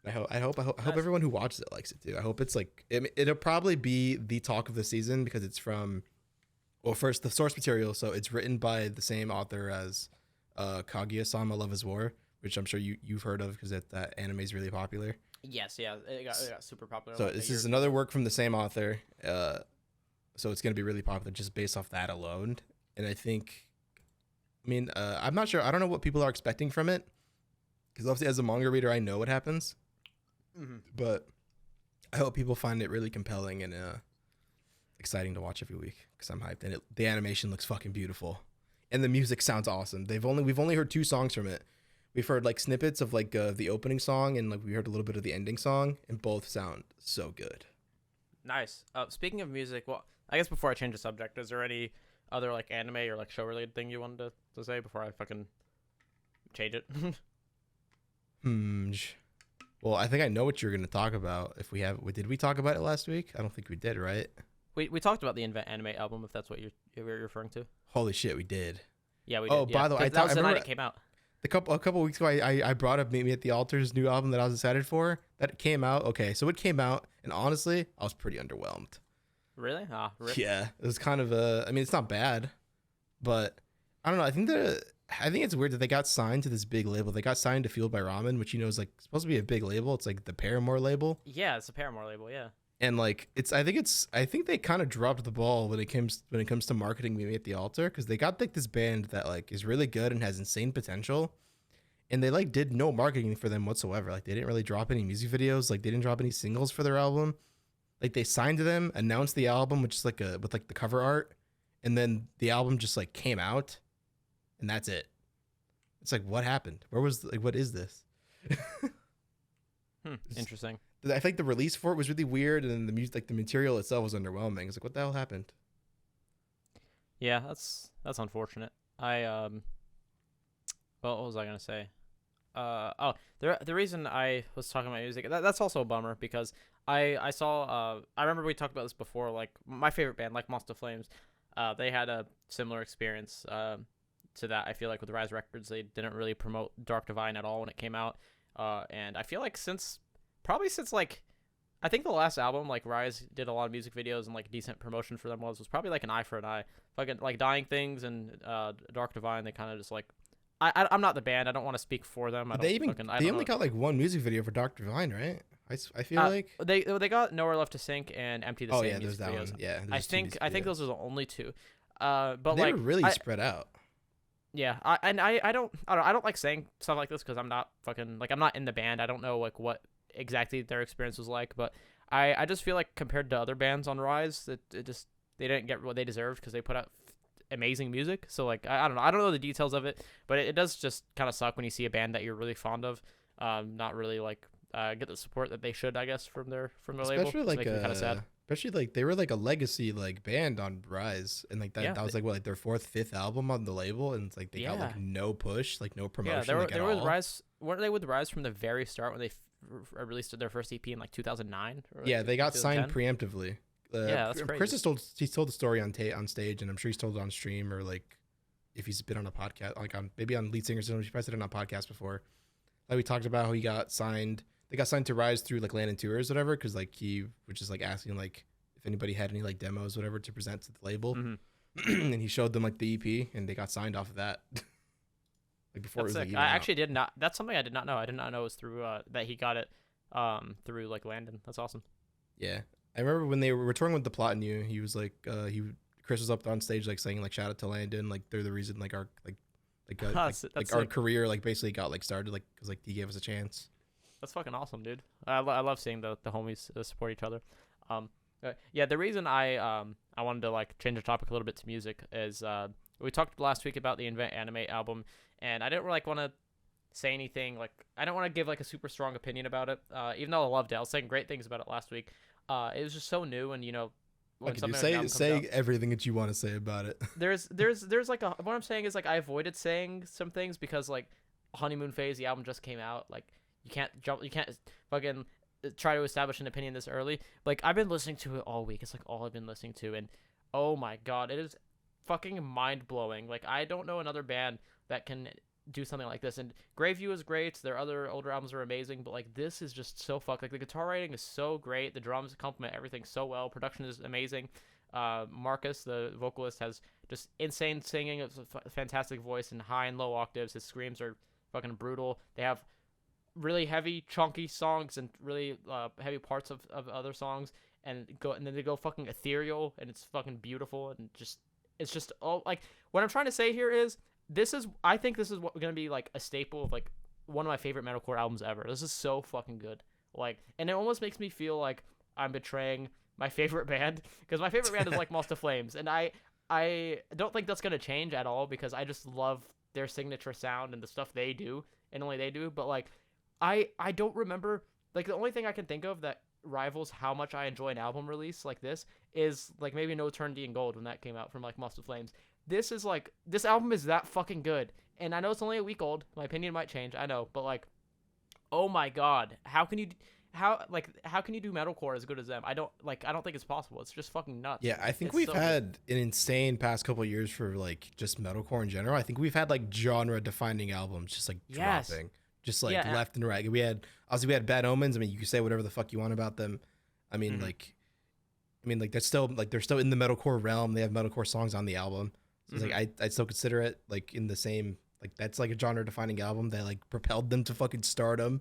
I hope Nice. everyone who watches it likes it too. I hope it's like it'll probably be the talk of the season because it's from, well, first the source material. So it's written by the same author as Kaguya-sama Love is War, which I'm sure you've heard of because that anime is really popular. Yes, yeah, it got super popular. So like, a this year is ago. another work from the same author. So it's gonna be really popular just based off that alone. And I think, I mean, I'm not sure. I don't know what people are expecting from it because obviously as a manga reader, I know what happens. Mhm. But I hope people find it really compelling and exciting to watch every week because I'm hyped. And the animation looks fucking beautiful, and the music sounds awesome. We've only heard 2 songs from it. We've heard like snippets of like the opening song, and like we heard a little bit of the ending song, and both sound so good. Nice. Speaking of music, well, I guess before I change the subject, is there any other like anime or like show related thing you wanted to say before I fucking change it? Well, I think I know what you're going to talk about. If we have, did we talk about it last week? I don't think we did, right? we talked about the Invent Anime album, if that's what you're referring to. Holy shit, we did. Yeah, we Oh, did. by the way, 'Cause that was I the night remember it came out. a couple weeks ago, I brought up Meet Me at the Altar's new album that I was excited for. That came out. Okay, so it came out, and honestly, I was pretty underwhelmed. Really? Ah, rip. Yeah, it was kind of I mean, it's not bad, but I don't know. I think it's weird that they got signed to this big label. They got signed to Fueled by Ramen, which is like supposed to be a big label. It's like the Paramore label. Yeah, it's a Paramore label. Yeah. And like I think they kind of dropped the ball when it comes to marketing Meet Me at the Altar, because they got like this band that like is really good and has insane potential, and they like did no marketing for them whatsoever. Like they didn't really drop any music videos, like they didn't drop any singles for their album. Like they signed to them, announced the album, which is like with like the cover art, and then the album just like came out, and that's it. It's like, what happened? What is this? Interesting. I think the release for it was really weird, and then the music, like the material itself, was underwhelming. It's like, what the hell happened? Yeah, that's unfortunate. Well, what was I gonna say? The reason I was talking about music, that's also a bummer, because I saw I remember we talked about this before. Like my favorite band, like Monster Flames, they had a similar experience to that. I feel like with Rise Records, they didn't really promote Dark Divine at all when it came out, and I feel like since like, I think the last album, like Rise did a lot of music videos and like decent promotion for them was probably like an Eye for an Eye, like Dying Things and Dark Divine. They kind of just like, I'm not the band. I don't want to speak for them. They only got like one music video for Dark Divine, right? I feel like they got Nowhere Left to Sink and Empty the Same. Yeah, music there's that videos. one. Yeah, I think those are the only two. But they like were really spread out. Yeah, I don't like saying stuff like this because I'm not I'm not in the band. I don't know like what exactly their experience was like, but I just feel like compared to other bands on Rise, that they didn't get what they deserved because they put out amazing music. So like I don't know the details of it, but it does just kind of suck when you see a band that you're really fond of not really like get the support that they should, I guess, from their label. Especially like kind of sad. Especially like they were like a legacy like band on Rise, and like that was like what, like their 4th, 5th album on the label, and it's like they got like no push, like no promotion. Yeah, they were with Rise. Weren't they with Rise from the very start when they released their first EP in like 2009? Yeah, they got signed preemptively. Yeah, that's crazy. Chris has told the story on stage, and I'm sure he's told it on stream, or like if he's been on a podcast, like on maybe on Lead Singers, he's probably said it on a podcast before. Like we talked about how he got signed. They got signed to Rise through like Land and Tours, whatever, because like he was just like asking like if anybody had any like demos, whatever, to present to the label, and he showed them like the EP, and they got signed off of that. Like before that's it was sick. like, I actually did not. That's something I did not know. I did not know it was through that he got it through like Landon. That's awesome. Yeah, I remember when they were touring with The Plot and You, he was like Chris was up on stage like saying like shout out to Landon, like they're the reason like our our career like basically got like started, like because like he gave us a chance. That's fucking awesome, dude. I love seeing the homies support each other. Yeah, the reason I wanted to like change the topic a little bit to music is we talked last week about the Invent Animate album, and I didn't like want to say anything, like I don't want to give like a super strong opinion about it, even though I loved it. I was saying great things about it last week. It was just so new, and you know, when something like that say out, everything that you want to say about it. there's like what I'm saying is like I avoided saying some things because like Honeymoon Phase, the album just came out, like you can't fucking try to establish an opinion this early. Like I've been listening to it all week. It's like all I've been listening to, and oh my god, it is fucking mind blowing. Like I don't know another band that can do something like this. And Graveview is great. Their other older albums are amazing, but like this is just so like the guitar writing is so great. The drums complement everything so well. Production is amazing. Marcus, the vocalist, has just insane singing. It's a fantastic voice in high and low octaves. His screams are fucking brutal. They have really heavy, chunky songs and really heavy parts of other songs, and then they go fucking ethereal, and it's fucking beautiful, and it's just all like what I'm trying to say here is I think this is what gonna be like a staple of like one of my favorite metalcore albums ever. This is so fucking good. Like, and it almost makes me feel like I'm betraying my favorite band, because my favorite band is like Moss to Flames, and I don't think that's gonna change at all because I just love their signature sound and the stuff they do, and only they do. But like I don't remember, like the only thing I can think of that rivals how much I enjoy an album release like this is like maybe No Eternity in Gold when that came out from like Moss to Flames. This album is that fucking good, and I know it's only a week old. My opinion might change, I know, but like, oh my god, how can you do metalcore as good as them? I don't think it's possible. It's just fucking nuts. Yeah, I think we've had an insane past couple of years for like just metalcore in general. I think we've had like genre defining albums just like dropping, just like left and right. We had Bad Omens. I mean, you can say whatever the fuck you want about them. I mean, like I mean, like that's still like they're still in the metalcore realm. They have metalcore songs on the album. So it's like I still consider it like in the same like that's like a genre defining album that like propelled them to fucking stardom.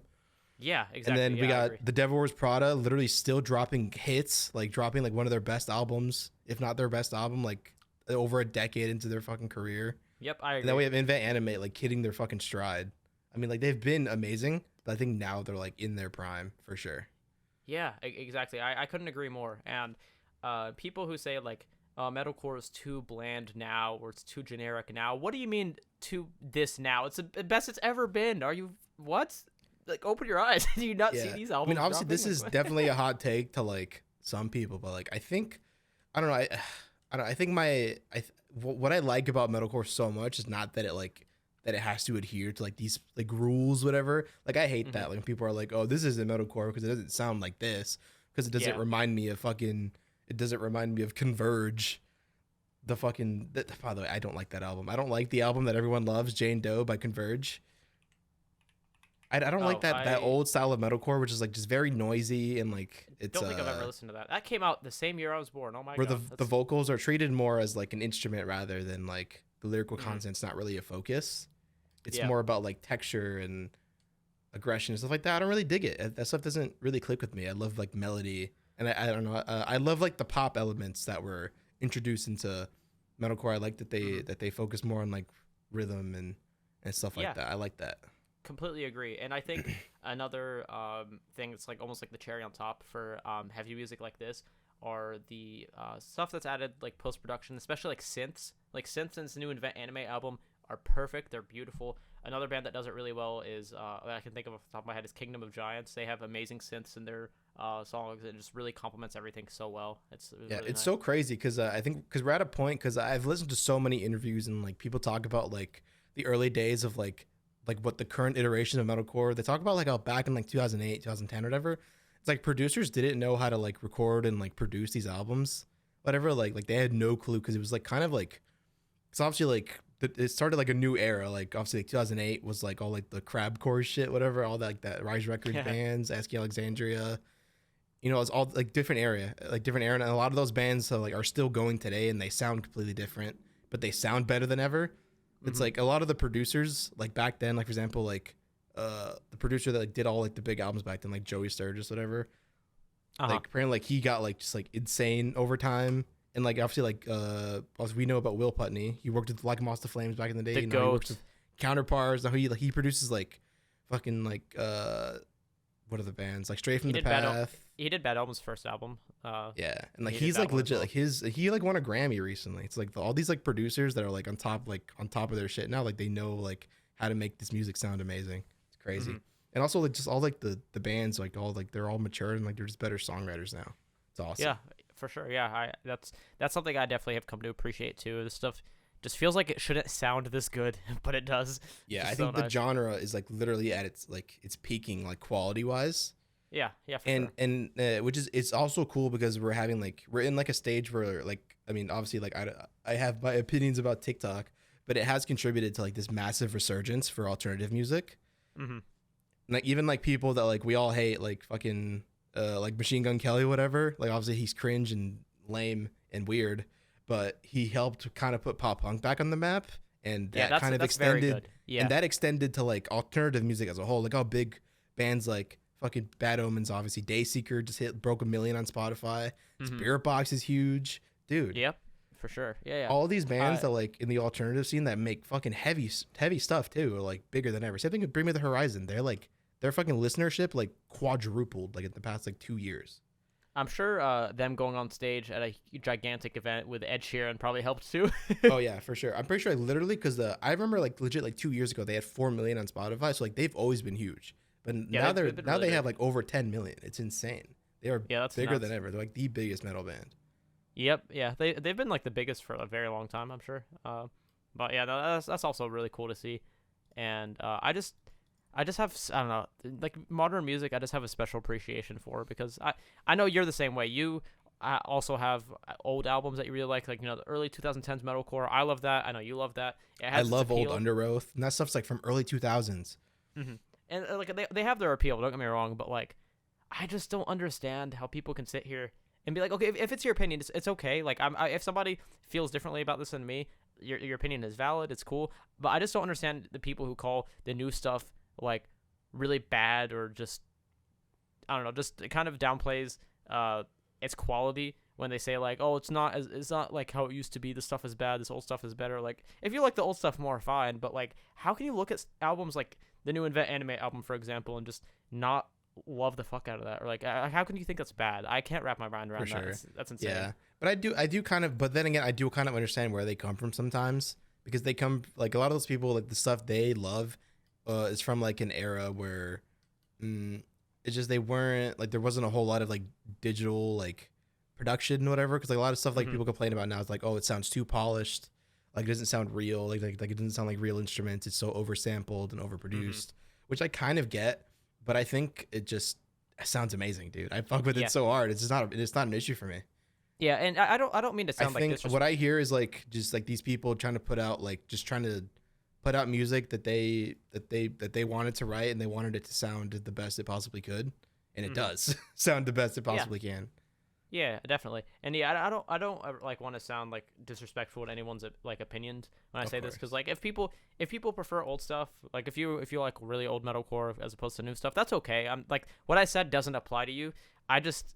Yeah, And exactly. then we Yeah, I got agree. The Devil Wears Prada, literally still dropping hits, like dropping like one of their best albums, if not their best album, like over a decade into their fucking career. Yep, I And then we agree. have Invent Animate like hitting their fucking stride. I mean, like they've been amazing, but I think now they're like in their prime for sure. Yeah, exactly. I couldn't agree more. And people who say like metalcore is too bland now or it's too generic now. What do you mean to this now? It's the best it's ever been. Are you what? Like open your eyes. Do you not see Yeah. these I albums mean, obviously dropping? this Like, is what? definitely a hot take to like some people, but like I think I don't know, I don't I think what I like about metalcore so much is not that it like that it has to adhere to like these like rules whatever. Like I hate Mhm. that like when people are like, "Oh, this isn't metalcore because it doesn't sound like this." Because it doesn't Yeah. remind me of fucking it doesn't remind me of Converge. By the way, I don't like that album. I don't like the album that everyone loves, Jane Doe by Converge. I don't like Oh, that I old style of metalcore, which is like just very noisy and like it's don't think I've ever listened to that. That came out the same year I was born. Oh my where god. the That's vocals are treated more as like an instrument rather than like the lyrical mhm. content's not really a focus. It's Yeah. more about like texture and aggression and stuff like that. I don't really dig it. That stuff doesn't really click with me. I love like melody and I don't know. I love like the pop elements that were introduced into metalcore. I like Mhm. that they focus more on like rhythm and stuff like Yeah. that. I like that. Completely agree. And I think another thing that's like almost like the cherry on top for heavy music like this are the stuff that's added like post production, especially like synths. Like synths in this new Invent Anime album are perfect. They're beautiful. Another band that does it really well is I can think of off the top of my head is Kingdom of Giants. They have amazing synths in their songs. It just really complements everything so well. It was Yeah, really it's nice. so crazy because I think because we're at a point because I've listened to so many interviews and like people talk about like the early days of like what the current iteration of metalcore. They talk about like how back in like 2008, 2010 or whatever. It's like producers didn't know how to like record and like produce these albums, whatever. Like they had no clue because it was like kind of like it's obviously like it started like a new era. Like obviously like 2008 was like all like the crabcore shit, whatever, all that like that Rise Records Yeah. bands, ASCII Alexandria, you know, it's all like different era, and a lot of those bands so like are still going today, and they sound completely different, but they sound better than ever. It's Hmm. like a lot of the producers like back then, like for example, like the producer that like did all like the big albums back then, like Joey Sturgis, whatever. Uh huh. Like apparently, like he got like just like insane over time, and like obviously like as we know about Will Putney, he worked with like Moss the Flames back in the day. The You know, he works goat. with Counterparts. Now he produces like fucking like what are the bands like Straight from He the did bad. Path. He did Bad Album's first album. Yeah, and like He did he's that like one as legit, well. like he like won a Grammy recently. It's like all these like producers that are like on top of their shit now. Like they know like how to make this music sound amazing. It's crazy, Mhm. and also like just all like the bands like all like they're all mature and like they're just better songwriters now. It's awesome. Yeah, for sure. Yeah, that's something I definitely have come to appreciate too. This stuff just feels like it shouldn't sound this good, but it does. It's Yeah, I just so think the nice. genre is like literally at its like it's peaking like quality wise. Yeah, yeah, for and sure. and which is it's also cool because we're in like a stage where like I mean obviously like I have my opinions about TikTok, but it has contributed to like this massive resurgence for alternative music. Hmm. Like even like people that like we all hate like fucking like Machine Gun Kelly whatever, like obviously he's cringe and lame and weird, but he helped kind of put pop punk back on the map, and Yeah, that kind of that's very extended good. Yeah. and that extended to like alternative music as a whole. Like how big bands like fucking Bad Omens, obviously Dayseeker just broke 1 million on Spotify. Hmm. Spirit Box is huge, dude. Yep, for sure. Yeah, yeah. All these bands Uh, that like in the alternative scene that make fucking heavy stuff too are like bigger than ever. Same thing with Bring Me the Horizon. They're like their fucking listenership like quadrupled like in the past like 2 years. I'm sure them going on stage at a gigantic event with Ed Sheeran probably helped too. Oh yeah, for sure. I'm pretty sure literally because I remember like legit like 2 years ago they had 4 million on Spotify, so like they've always been huge. But Yeah, now they've been now really they have big. like over 10 million. It's insane. They are Yeah, that's bigger nuts. than ever. They're like the biggest metal band. Yep, yeah. They've been like the biggest for a very long time, I'm sure. But yeah, no, that's also really cool to see. And I just have I don't know, like modern music. I just have a special appreciation for because I know you're the same way. You also have old albums that you really like you know the early 2010s metalcore. I love that. I know you love that. It I has its love old appeal. Under Oath, and that stuff's like from early 2000s. Hmm. And like they have their appeal. Don't get me wrong, but like I just don't understand how people can sit here and be like, okay, if it's your opinion, it's okay. Like, if somebody feels differently about this than me, your opinion is valid. It's cool. But I just don't understand the people who call the new stuff like really bad, or just, I don't know, just it kind of downplays its quality when they say like, oh, it's not like how it used to be. This stuff is bad. This old stuff is better. Like, if you like the old stuff more, fine. But like, how can you look at albums like the new Invent Anime album, for example, and just not love the fuck out of that? Or like, how can you think that's bad? I can't wrap my mind around For that. sure. That's insane. Yeah, but I do kind of, but then again, I do kind of understand where they come from sometimes, because they come, like, a lot of those people, like, the stuff they love is from like an era where it's just, they weren't like, there wasn't a whole lot of like digital like production and whatever, because like a lot of stuff like people complain about now is like, oh, it sounds too polished, like it doesn't sound real, like it doesn't sound like real instruments, it's so oversampled and overproduced, which I kind of get, but I think it sounds amazing, dude. I fuck with it so hard. It's not an issue for me. Yeah, and I don't mean to sound I think like what I hear is like just like these people trying to put out like just trying to put out music that they wanted to write, and they wanted it to sound the best it possibly could, and it does sound the best it possibly can. Yeah, definitely. And yeah, I don't like want to sound like disrespectful to anyone's like opinions when I say this, because like if people prefer old stuff, like if you like really old metalcore as opposed to new stuff, that's okay. I'm like, what I said doesn't apply to you. It just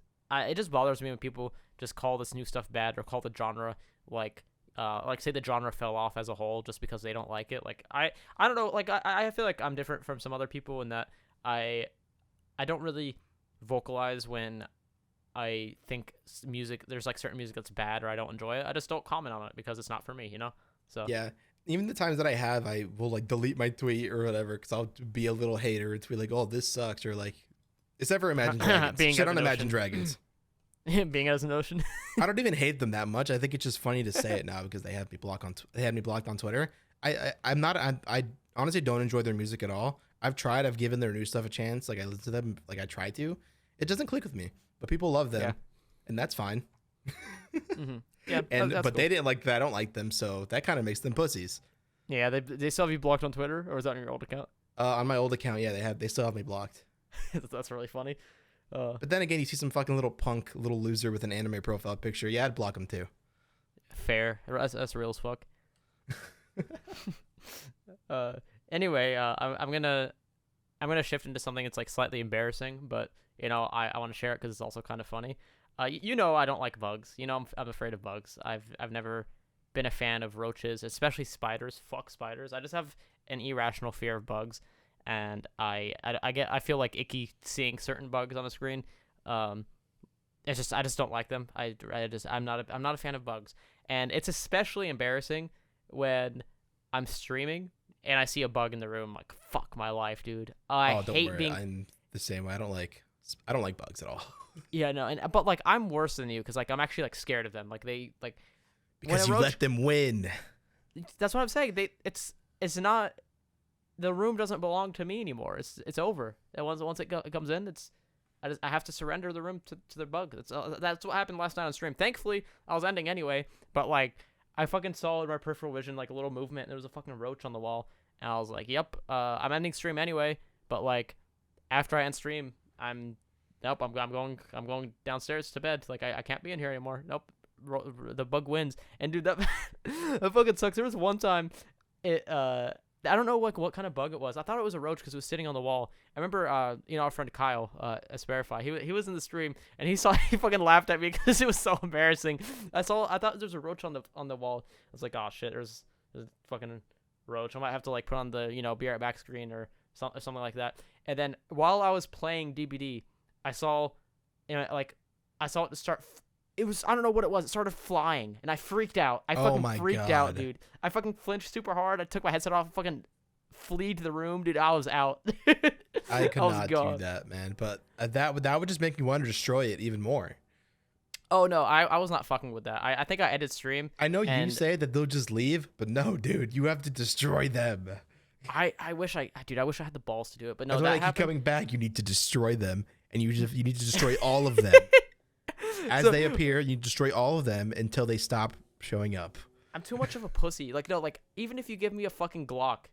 bothers me when people just call this new stuff bad, or call the genre like say the genre fell off as a whole just because they don't like it. Like I don't know, like I feel like I'm different from some other people in that I don't really vocalize when I think there's like certain music that's bad or I don't enjoy it. I just don't comment on it because it's not for me, you know? So yeah, even the times that I will like delete my tweet or whatever, because I'll be a little hater and tweet like, oh, this sucks, or like, it's ever Imagine Dragons. Shit on Imagine Dragons. Being as an ocean. I don't even hate them that much. I think it's just funny to say it now because they had me blocked on Twitter. I honestly don't enjoy their music at all. I've given their new stuff a chance. Like, I listen to them, like I try to. It doesn't click with me, but people love them, and that's fine. Yeah, but cool. they didn't like that. I don't like them, so that kind of makes them pussies. Yeah, they still have you blocked on Twitter, or is that on your old account? On my old account, yeah, they still have me blocked. That's really funny. But then again, you see some fucking little loser with an anime profile picture. Yeah, I'd block him too. Fair. That's real as fuck. Anyway, I'm gonna shift into something that's like slightly embarrassing, but you know, I want to share it because it's also kind of funny. You know, I don't like bugs. You know, I'm afraid of bugs. I've never been a fan of roaches, especially spiders. Fuck spiders. I just have an irrational fear of bugs, and I feel like icky seeing certain bugs on the screen. I just don't like them. I'm not a fan of bugs, and it's especially embarrassing when I'm streaming and I see a bug in the room. Like, fuck my life, dude. Don't worry. I'm the same way. I don't like bugs at all. Yeah, no, but like I'm worse than you because like I'm actually like scared of them. Like they like because you let them win. That's what I'm saying. It's not, the room doesn't belong to me anymore. It's over. And once it comes in, I have to surrender the room to the bug. That's what happened last night on stream. Thankfully, I was ending anyway, but like I fucking saw in my peripheral vision like a little movement, and there was a fucking roach on the wall, and I was like, "Yep, I'm ending stream anyway." But like after I end stream, I'm going downstairs to bed. Like I can't be in here anymore. Nope. The bug wins. And dude, that fucking sucks. There was one time I don't know what kind of bug it was. I thought it was a roach because it was sitting on the wall. I remember our friend Kyle Asperify, he was in the stream, and he fucking laughed at me because it was so embarrassing. I thought there was a roach on the wall. I was like, oh shit, there's a fucking roach. I might have to like put on the be right back screen or something like that. And then while I was playing DBD, I saw it start. It was, I don't know what it was. It started flying, and I freaked out. I fucking freaked out, dude. I fucking flinched super hard. I took my headset off and fucking fleed to the room, dude. I was out. I could not do that, man. But that would just make me want to destroy it even more. Oh, no. I was not fucking with that. I think I ended stream. I know you say that they'll just leave, but no, dude. You have to destroy them. I wish I had the balls to do it, but no, that's that why I keep coming back. You need to destroy them, and you need to destroy all of them. As they appear, you destroy all of them until they stop showing up. I'm too much of a pussy. Like, no, like, even if you give me a fucking Glock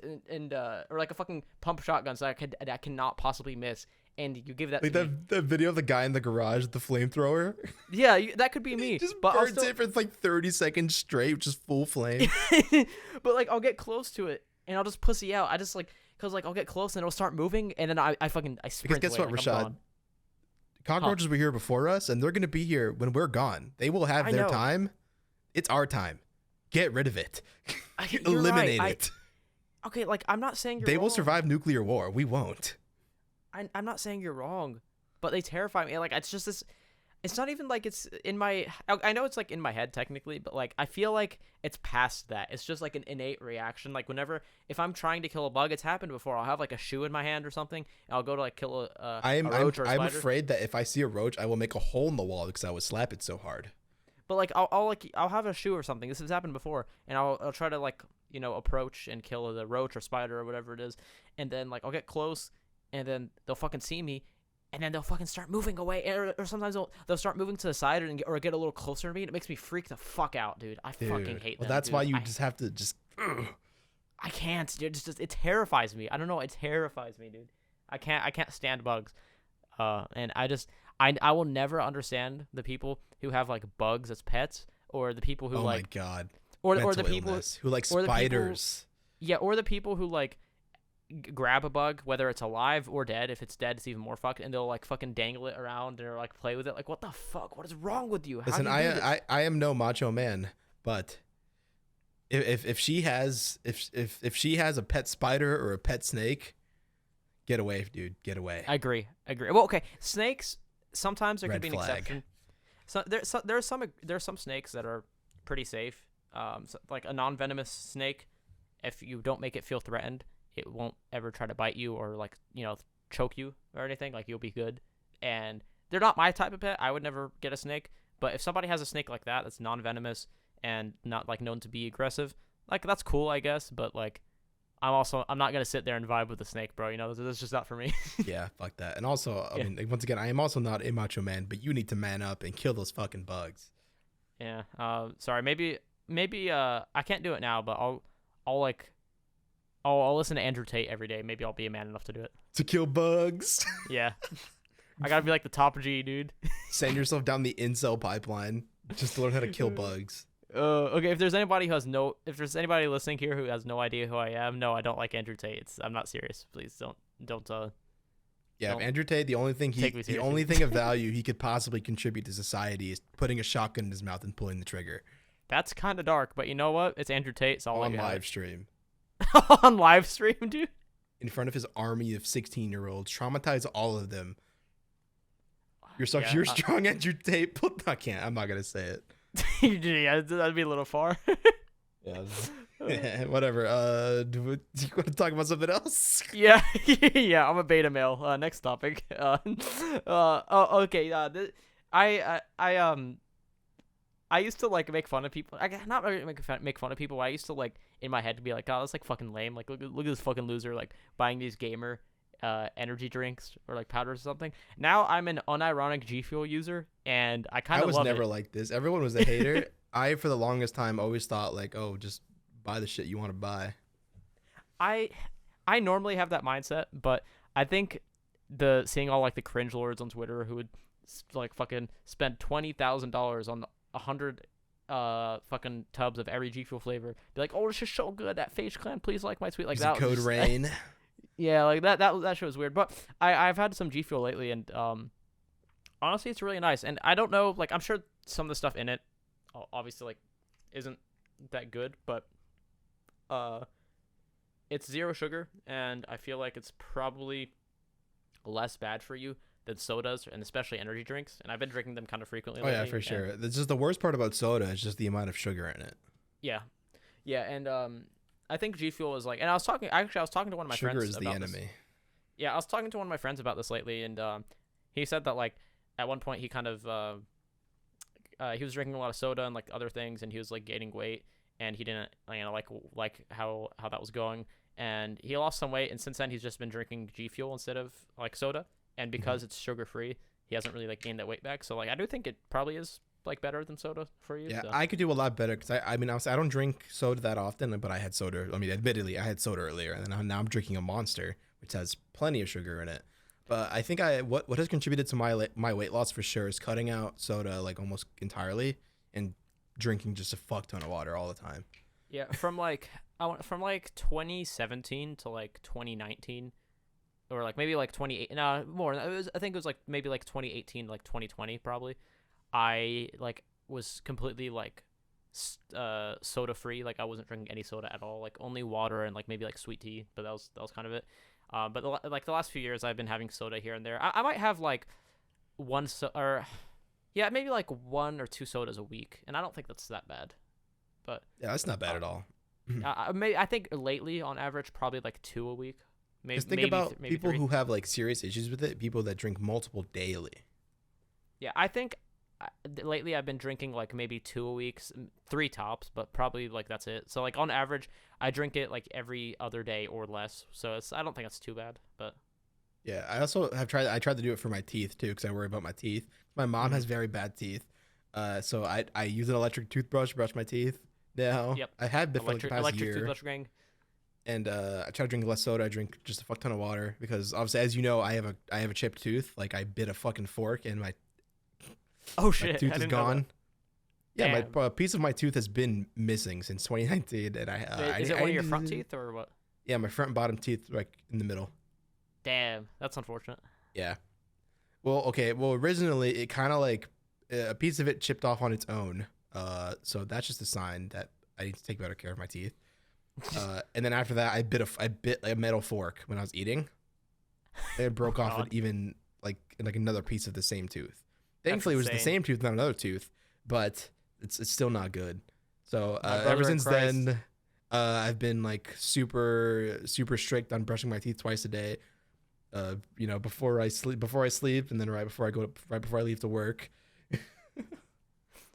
or like a fucking pump shotgun so I cannot possibly miss, and you give that Like to me. that video of the guy in the garage with the flamethrower. Yeah, that could be me. He just but I'll burns it for like 30 seconds straight, just full flame. But like I'll get close to it and I'll just pussy out. I just like because like I'll get close and it'll start moving and then I sprint Because guess away, what, like, I'm Rashad? gone. Cockroaches were here before us, and they're gonna be here when we're gone. They will have I their know. time. It's our time. Get rid of it. You're Eliminate right. it. Okay, like I'm not saying you're They wrong. will survive nuclear war. We won't. I'm not saying you're wrong, but they terrify me. Like it's just this. It's not even like it's in my. I know it's like in my head technically, but like I feel like it's past that. It's just like an innate reaction. Like whenever if I'm trying to kill a bug, it's happened before. I'll have like a shoe in my hand or something, and I'll go to like kill a roach or a spider. I'm afraid that if I see a roach, I will make a hole in the wall because I would slap it so hard. But like I'll have a shoe or something. This has happened before, and I'll try to like approach and kill the roach or spider or whatever it is, and then like I'll get close, and then they'll fucking see me, and then they'll fucking start moving away, or sometimes they'll start moving to the side or get a little closer to me, and it makes me freak the fuck out, dude. I fucking hate them. Well, that's dude. why you just have to just. I can't, dude. It terrifies me. I don't know. It terrifies me, dude. I can't stand bugs. And I will never understand the people who have like bugs as pets, or the people who Oh like, my god. or the Mental people illness, who like or the people- spiders. yeah, or the people who like grab a bug, whether it's alive or dead. If it's dead, it's even more fucked, and they'll like fucking dangle it around or like play with it. Like, what the fuck? What is wrong with you? How Listen, do you do this? I am no macho man, but if she has a pet spider or a pet snake, get away, dude. Get away. I agree. Well, okay, snakes. Sometimes there Red could be an flag. exception. So there are some snakes that are pretty safe. Like a non-venomous snake, if you don't make it feel threatened, it won't ever try to bite you or like choke you or anything. Like you'll be good. And they're not my type of pet. I would never get a snake. But if somebody has a snake like that that's non-venomous and not like known to be aggressive, like that's cool, I guess. But like I'm not gonna sit there and vibe with the snake, bro. That's just not for me. Yeah, fuck that. And also, I mean, like, once again, I am also not a macho man, but you need to man up and kill those fucking bugs. Yeah. Sorry. Maybe. I can't do it now, but I'll listen to Andrew Tate every day. Maybe I'll be a man enough to do it. To kill bugs. Yeah. I gotta be like the top G, dude. Send yourself down the incel pipeline just to learn how to kill bugs. Okay. If there's anybody listening here who has no idea who I am, no, I don't like Andrew Tate. I'm not serious. Please don't. Yeah, Don't Andrew Tate, the only thing take me the seriously. only thing of value he could possibly contribute to society is putting a shotgun in his mouth and pulling the trigger That's kind of dark, but you know what? It's Andrew Tate, so I'll let on you have live it. stream On live stream, dude. in front of his army of 16-year-olds, traumatize all of them. You're strong, Andrew Tate. I can't. I'm not gonna say it. Yeah, that'd be a little far. Yeah. Whatever. Do you want to talk about something else? Yeah, yeah, I'm a beta male. Next topic. Okay. I used to like make fun of people. Not really make fun of people. But I used to like in my head to be like, oh, that's like fucking lame. Like, look at this fucking loser like buying these gamer energy drinks or like powders or something. Now I'm an unironic G Fuel user, and I kind I of was love never it. like this. Everyone was a hater. I, for the longest time, always thought like, oh, just buy the shit you want to buy. I normally have that mindset, but I think seeing all like the cringe lords on Twitter who would like fucking spend $20,000 on 100 fucking tubs of every G Fuel flavor, be like, oh, this is so good. That Phage Clan, please like my tweet. Like Use that the code was just- RAIN. Yeah, like that shit was weird. But I've had some G Fuel lately, and honestly, it's really nice. And I don't know, like I'm sure some of the stuff in it, obviously, like isn't that good, but it's zero sugar, and I feel like it's probably less bad for you than sodas, and especially energy drinks. And I've been drinking them kind of frequently. Oh yeah, lately, for and- sure. That's just the worst part about soda is just the amount of sugar in it. Yeah, and I think G Fuel is like, and I was talking to one of my Sugar friends is the about this. enemy. Yeah, I was talking to one of my friends about this lately, and he said that like at one point he kind of he was drinking a lot of soda and like other things, and he was like gaining weight, and he didn't like how that was going, and he lost some weight, and since then he's just been drinking G Fuel instead of like soda, and because it's sugar free, he hasn't really like gained that weight back. So like I do think it probably is like better than soda for you. Yeah, so. I could do a lot better because I mean, I don't drink soda that often, but I had soda. I mean, admittedly, I had soda earlier, and now I'm drinking a Monster, which has plenty of sugar in it. But I think what has contributed to my weight loss for sure is cutting out soda like almost entirely and drinking just a fuck ton of water all the time. Yeah, from like 2017 to like 2019, or like maybe like 28. No, more. I think it was like maybe like 2018, like 2020 probably. I like was completely like soda free. Like I wasn't drinking any soda at all. Like only water and like maybe like sweet tea. But that was kind of it. But like the last few years, I've been having soda here and there. I might have like or yeah, maybe like one or two sodas a week, and I don't think that's that bad. But Yeah, that's not bad at all. I think lately on average probably like two a week. Maybe Just think about maybe people three. who have like serious issues with it, people that drink multiple daily. Yeah, I think lately I've been drinking like maybe two a week, three tops, but probably like that's it. So like on average, I drink it like every other day or less. So I don't think that's too bad. But Yeah, I also I tried to do it for my teeth too because I worry about my teeth. My mom has very bad teeth. So I use an electric toothbrush to brush my teeth now. yep, I have been for like the past electric year. toothbrush gang. And I try to drink less soda. I drink just a fuck ton of water because obviously, as you know, I have a chipped tooth. Like I bit a fucking fork and my Oh shit, tooth I is didn't know gone. Yeah, Damn. my piece of my tooth has been missing since 2019, and that. Is it one of your front teeth or what? Yeah, my front and bottom teeth like in the middle. Damn, that's unfortunate. Yeah. Well, okay. Well, originally it kind of like a piece of it chipped off on its own. So that's just a sign that I need to take better care of my teeth. And then after that, I bit a metal fork when I was eating. And it broke off God. an even like another piece of the same tooth. Thankfully, it was the insane. same tooth, not another tooth, but it's still not good. So My ever brother in since Christ. then, I've been like super strict on brushing my teeth twice a day. Before I sleep, and then right before I leave to work.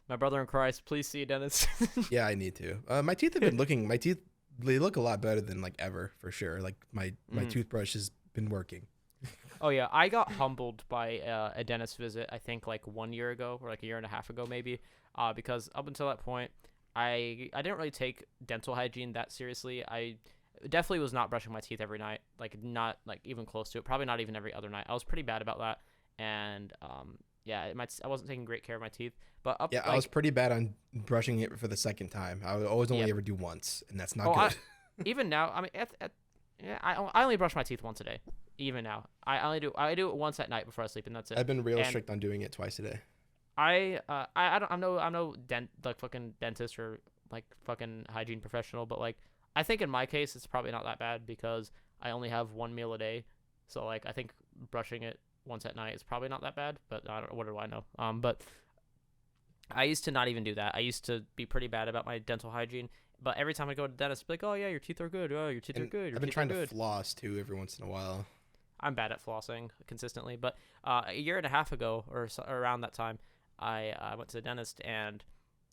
My brother in Christ, please see a dentist. Yeah, I need to. My teeth have been my teeth, they look a lot better than like ever for sure. Like my toothbrush has been working. Oh yeah, I got humbled by a dentist visit. I think like 1 year ago or like a year and a half ago maybe. Because up until that point, I didn't really take dental hygiene that seriously. I definitely was not brushing my teeth every night. Like not like even close to it. Probably not even every other night. I was pretty bad about that. And yeah, I wasn't taking great care of my teeth. But I was pretty bad on brushing it for the second time. I would always only ever do once, and that's not good. Even now, I mean, yeah, I only brush my teeth once a day. Even now, I do it once at night before I sleep, and that's it. I've been real strict on doing it twice a day. I'm no like fucking dentist or like fucking hygiene professional, but like I think in my case it's probably not that bad because I only have one meal a day, so like I think brushing it once at night is probably not that bad. But I don't, what do I know? But I used to not even do that. I used to be pretty bad about my dental hygiene. But every time I go to the dentist, be like, oh yeah, your teeth are good. Oh, your teeth are good. I've been trying to floss too every once in a while. I'm bad at flossing consistently, but a year and a half ago or around that time, I went to the dentist and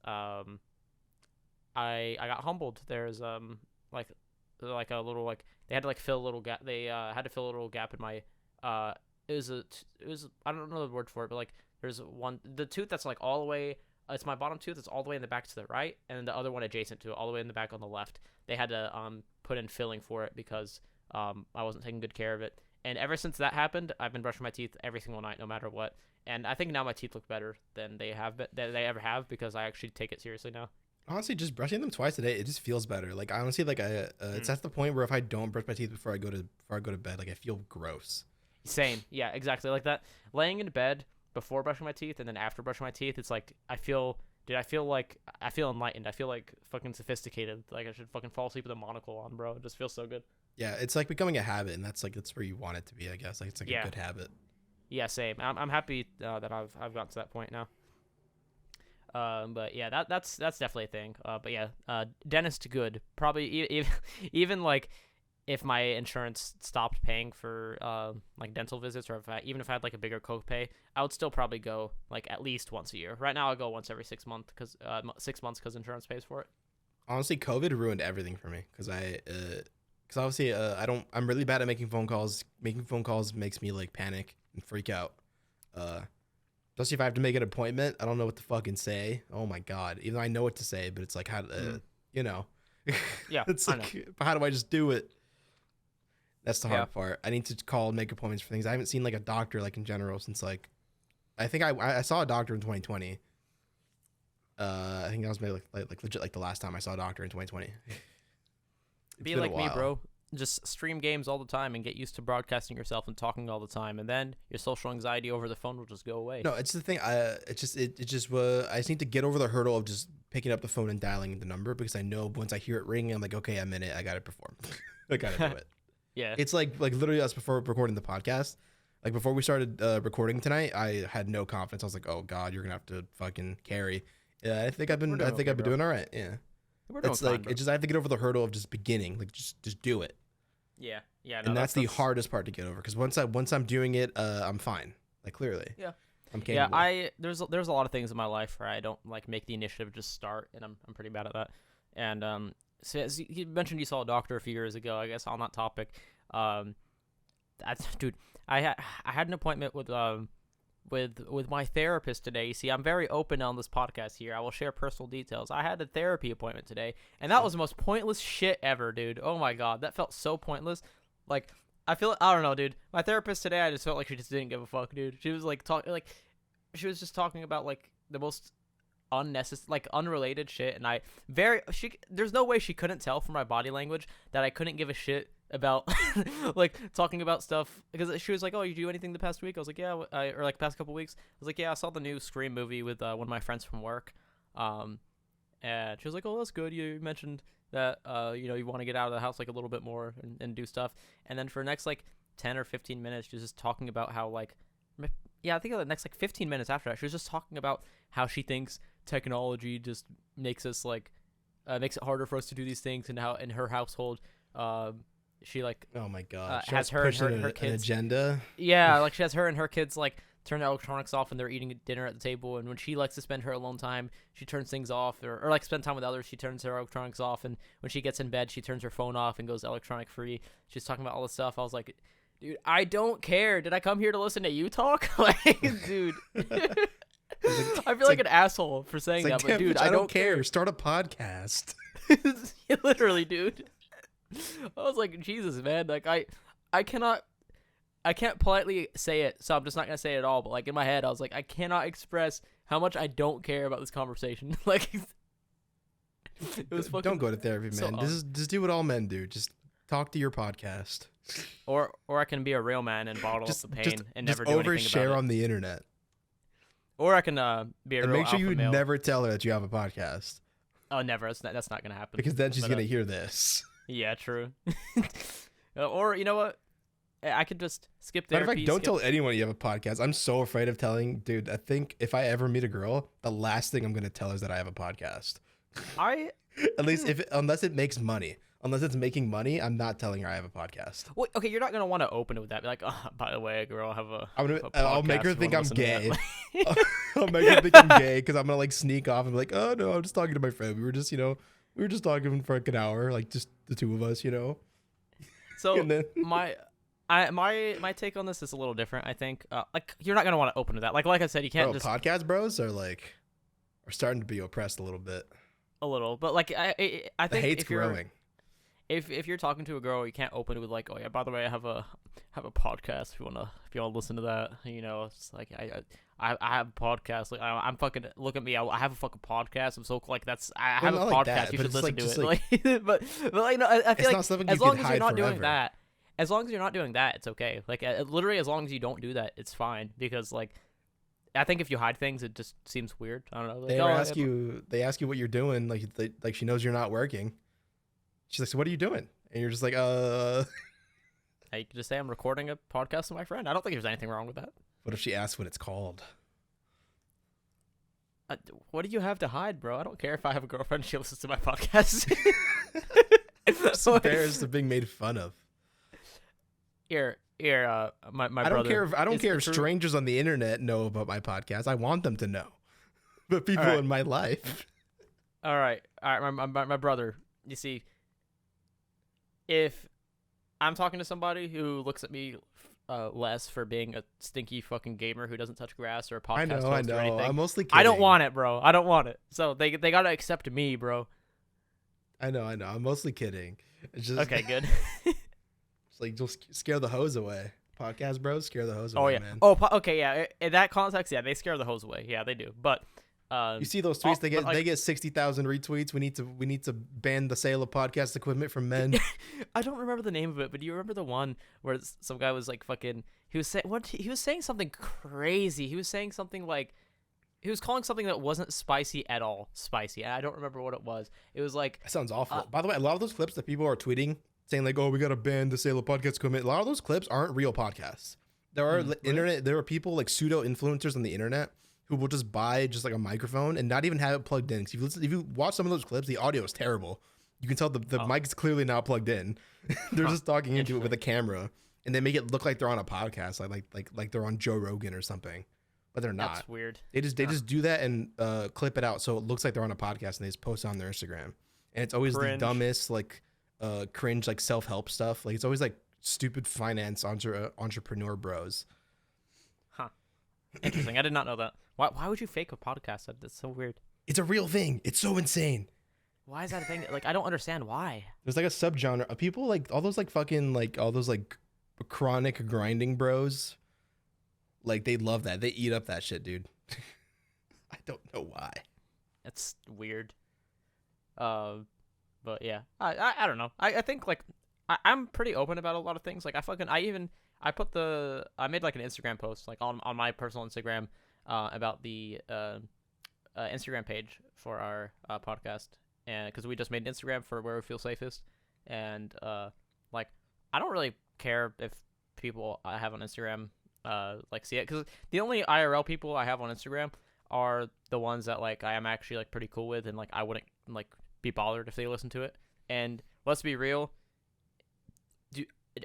I got humbled. There's like a little like they had to like fill a little gap. They had to fill a little gap in my it was I don't know the word for it, but like there's the tooth that's like all the way. It's my bottom tooth. It's all the way in the back to the right, and the other one adjacent to it, all the way in the back on the left. They had to put in filling for it because I wasn't taking good care of it. And ever since that happened, I've been brushing my teeth every single night, no matter what. And I think now my teeth look better than they ever have because I actually take it seriously now. Honestly, just brushing them twice a day, it just feels better. Like honestly, like it's at the point where if I don't brush my teeth before I go to bed, like I feel gross. Same, yeah, exactly like that. Laying in bed before brushing my teeth and then after brushing my teeth, it's like I feel enlightened. I feel like fucking sophisticated. Like I should fucking fall asleep with a monocle on, bro. It just feels so good. Yeah, it's like becoming a habit, and that's where you want it to be, I guess. Like it's like a good habit. Yeah, same. I'm happy that I've gotten to that point now. But yeah, that's definitely a thing. But yeah, dentist good. Probably even like if my insurance stopped paying for like dental visits, or even if I had like a bigger copay, I would still probably go like at least once a year. Right now, I go once every 6 months because insurance pays for it. Honestly, COVID ruined everything for me because obviously I'm really bad at making phone calls. Making phone calls makes me like panic and freak out. Especially if I have to make an appointment, I don't know what to fucking say. Oh my god! Even though I know what to say, but it's like how Yeah, it's like how do I just do it? That's the hard part. I need to call and make appointments for things. I haven't seen like a doctor like in general since like I think I saw a doctor in 2020. I think that was maybe like legit like the last time I saw a doctor in 2020. Be like me, bro. Just stream games all the time and get used to broadcasting yourself and talking all the time, and then your social anxiety over the phone will just go away. No, it's the thing. I just need to get over the hurdle of just picking up the phone and dialing the number, because I know once I hear it ringing, I'm like, okay, I'm in it. I gotta perform. I gotta do it. Yeah. It's like literally us before recording the podcast. Like before we started recording tonight, I had no confidence. I was like, oh God, you're gonna have to fucking carry. Yeah, I think I've been doing all right. Yeah. It's like it's just I have to get over the hurdle of just beginning, like just do it. Yeah, no, and that's the hardest part to get over, because once I'm doing it, I'm fine. Like clearly. Yeah. I'm capable. Yeah, there's a lot of things in my life where I don't like make the initiative just start, and I'm pretty bad at that. And so as you mentioned, you saw a doctor a few years ago. I guess on that topic, dude, I had an appointment with my therapist today. You see, I'm very open on this podcast here. I will share personal details. I had a therapy appointment today, and that was the most pointless shit ever, dude. Oh my God, that felt so pointless. Like, I don't know, dude. My therapist today, I just felt like she just didn't give a fuck, dude. She was like she was just talking about like the most unnecessary, like unrelated shit, and there's no way she couldn't tell from my body language that I couldn't give a shit about like talking about stuff, because she was like, oh, you do anything the past week? I was like, yeah. Or like past couple weeks, I was like, yeah, I saw the new Scream movie with one of my friends from work, and she was like, oh, that's good, you mentioned that you want to get out of the house like a little bit more and do stuff. And then for the next like 10 or 15 minutes, she was just talking about how like, yeah, I think the next like 15 minutes after that, she was just talking about how she thinks technology just makes us like makes it harder for us to do these things, and how in her household she like, oh my God, has her and her kids an agenda. Yeah, like she has her and her kids like turn the electronics off when they're eating dinner at the table, and when she likes to spend her alone time, she turns things off, or like spend time with others, she turns her electronics off, and when she gets in bed, she turns her phone off and goes electronic free. She's talking about all this stuff. I was like, dude, I don't care. Did I come here to listen to you talk? Like, dude. I feel like an asshole for saying that, but dude, I don't care. Start a podcast. Literally, dude. I was like, Jesus, man. Like, I can't politely say it, so I'm just not gonna say it at all. But like in my head, I was like, I cannot express how much I don't care about this conversation. Like, it was fucking. Don't go to therapy, man. Just do what all men do. Just talk to your podcast. Or I can be a real man and bottle up the pain and never do anything about it. Overshare on the internet. Or I can be a real make sure you male. never tell her that you have a podcast. Oh, never. That's not gonna happen. Because then she's gonna hear this. Yeah, true. Or you know what? I could just skip therapy. Matter of fact, don't tell anyone you have a podcast. I'm so afraid of telling, dude. I think if I ever meet a girl, the last thing I'm gonna tell her is that I have a podcast. At least unless it makes money. Unless it's making money, I'm not telling her I have a podcast. Well, okay, you're not gonna want to open it with that. Be like, oh, by the way, girl, I have a. I'll make her think I'm gay. I'll make her think I'm gay because I'm gonna like sneak off and be like, oh no, I'm just talking to my friend. We were just talking for like an hour, like just the two of us, So then... my take on this is a little different. I think like you're not gonna want to open to that. Like I said, you can't just podcast bros are starting to be oppressed a little bit. A little, but like I think the hate's growing. If you're talking to a girl, you can't open it with like, oh yeah, by the way, I have a podcast. If you wanna listen to that, it's like I have a podcast. Like I'm fucking look at me. I have a fucking podcast. I'm so like that's I have a podcast. That, you should listen to it. But like no, I feel like as long as you're not doing that. As long as you're not doing that, it's okay. Like, literally, as long as you don't do that, it's fine. Because, like, I think if you hide things, it just seems weird. I don't know. Like, they ask you what you're doing. Like she knows you're not working. She's like, so what are you doing? And you're just like, I could just say I'm recording a podcast with my friend. I don't think there's anything wrong with that. What if she asks what it's called? What do you have to hide, bro? I don't care if I have a girlfriend. She listens to my podcast. I'm so embarrassed of being made fun of. Here, my I don't brother. I don't care if strangers on the internet know about my podcast. I want them to know. But people in my life. All right. My brother. You see, if I'm talking to somebody who looks at me less for being a stinky fucking gamer who doesn't touch grass or a podcast host or anything, I'm mostly kidding. I don't want it, bro. I don't want it. So they gotta accept me, bro. I know. I'm mostly kidding. It's just okay, good. It's like just scare the hose away. Podcast bros scare the hose Oh away, yeah. man. Oh, okay, yeah. In that context, yeah, they scare the hose away. Yeah, they do. But You see those tweets? They get but, like, they get 60,000 retweets. We need to ban the sale of podcast equipment from men. I don't remember the name of it, but do you remember the one where some guy was like fucking? He was saying he was saying something crazy. He was saying something like he was calling something that wasn't spicy at all spicy. And I don't remember what it was. It was like That sounds awful. By the way, a lot of those clips that people are tweeting saying like, "Oh, we gotta ban the sale of podcast equipment." A lot of those clips aren't real podcasts. There are really? There are people like pseudo influencers on the internet who will just buy just like a microphone and not even have it plugged in. 'Cause if you watch some of those clips, the audio is terrible. You can tell the mic is clearly not plugged in. They're just talking into it with a camera, and they make it look like they're on a podcast, like they're on Joe Rogan or something, but they're not. That's weird. They just do that and clip it out so it looks like they're on a podcast, and they just post it on their Instagram. And it's always Cringe. the dumbest like cringe like self-help stuff. Like it's always like stupid finance entrepreneur bros. Huh. Interesting. I did not know that. Why would you fake a podcast? That's so weird. It's a real thing. It's so insane. Why is that a thing? Like, I don't understand why. There's like a subgenre of people like all those like fucking like all those like chronic grinding bros. Like they love that. They eat up that shit, dude. I don't know why. It's weird. But yeah, I don't know. I think like I'm pretty open about a lot of things. Like I made like an Instagram post like on my personal Instagram about the Instagram page for our podcast, and because we just made an Instagram for where we feel safest, and like I don't really care if people I have on Instagram like see it, because the only IRL people I have on Instagram are the ones that like I am actually like pretty cool with, and like I wouldn't like be bothered if they listen to it. And let's be real,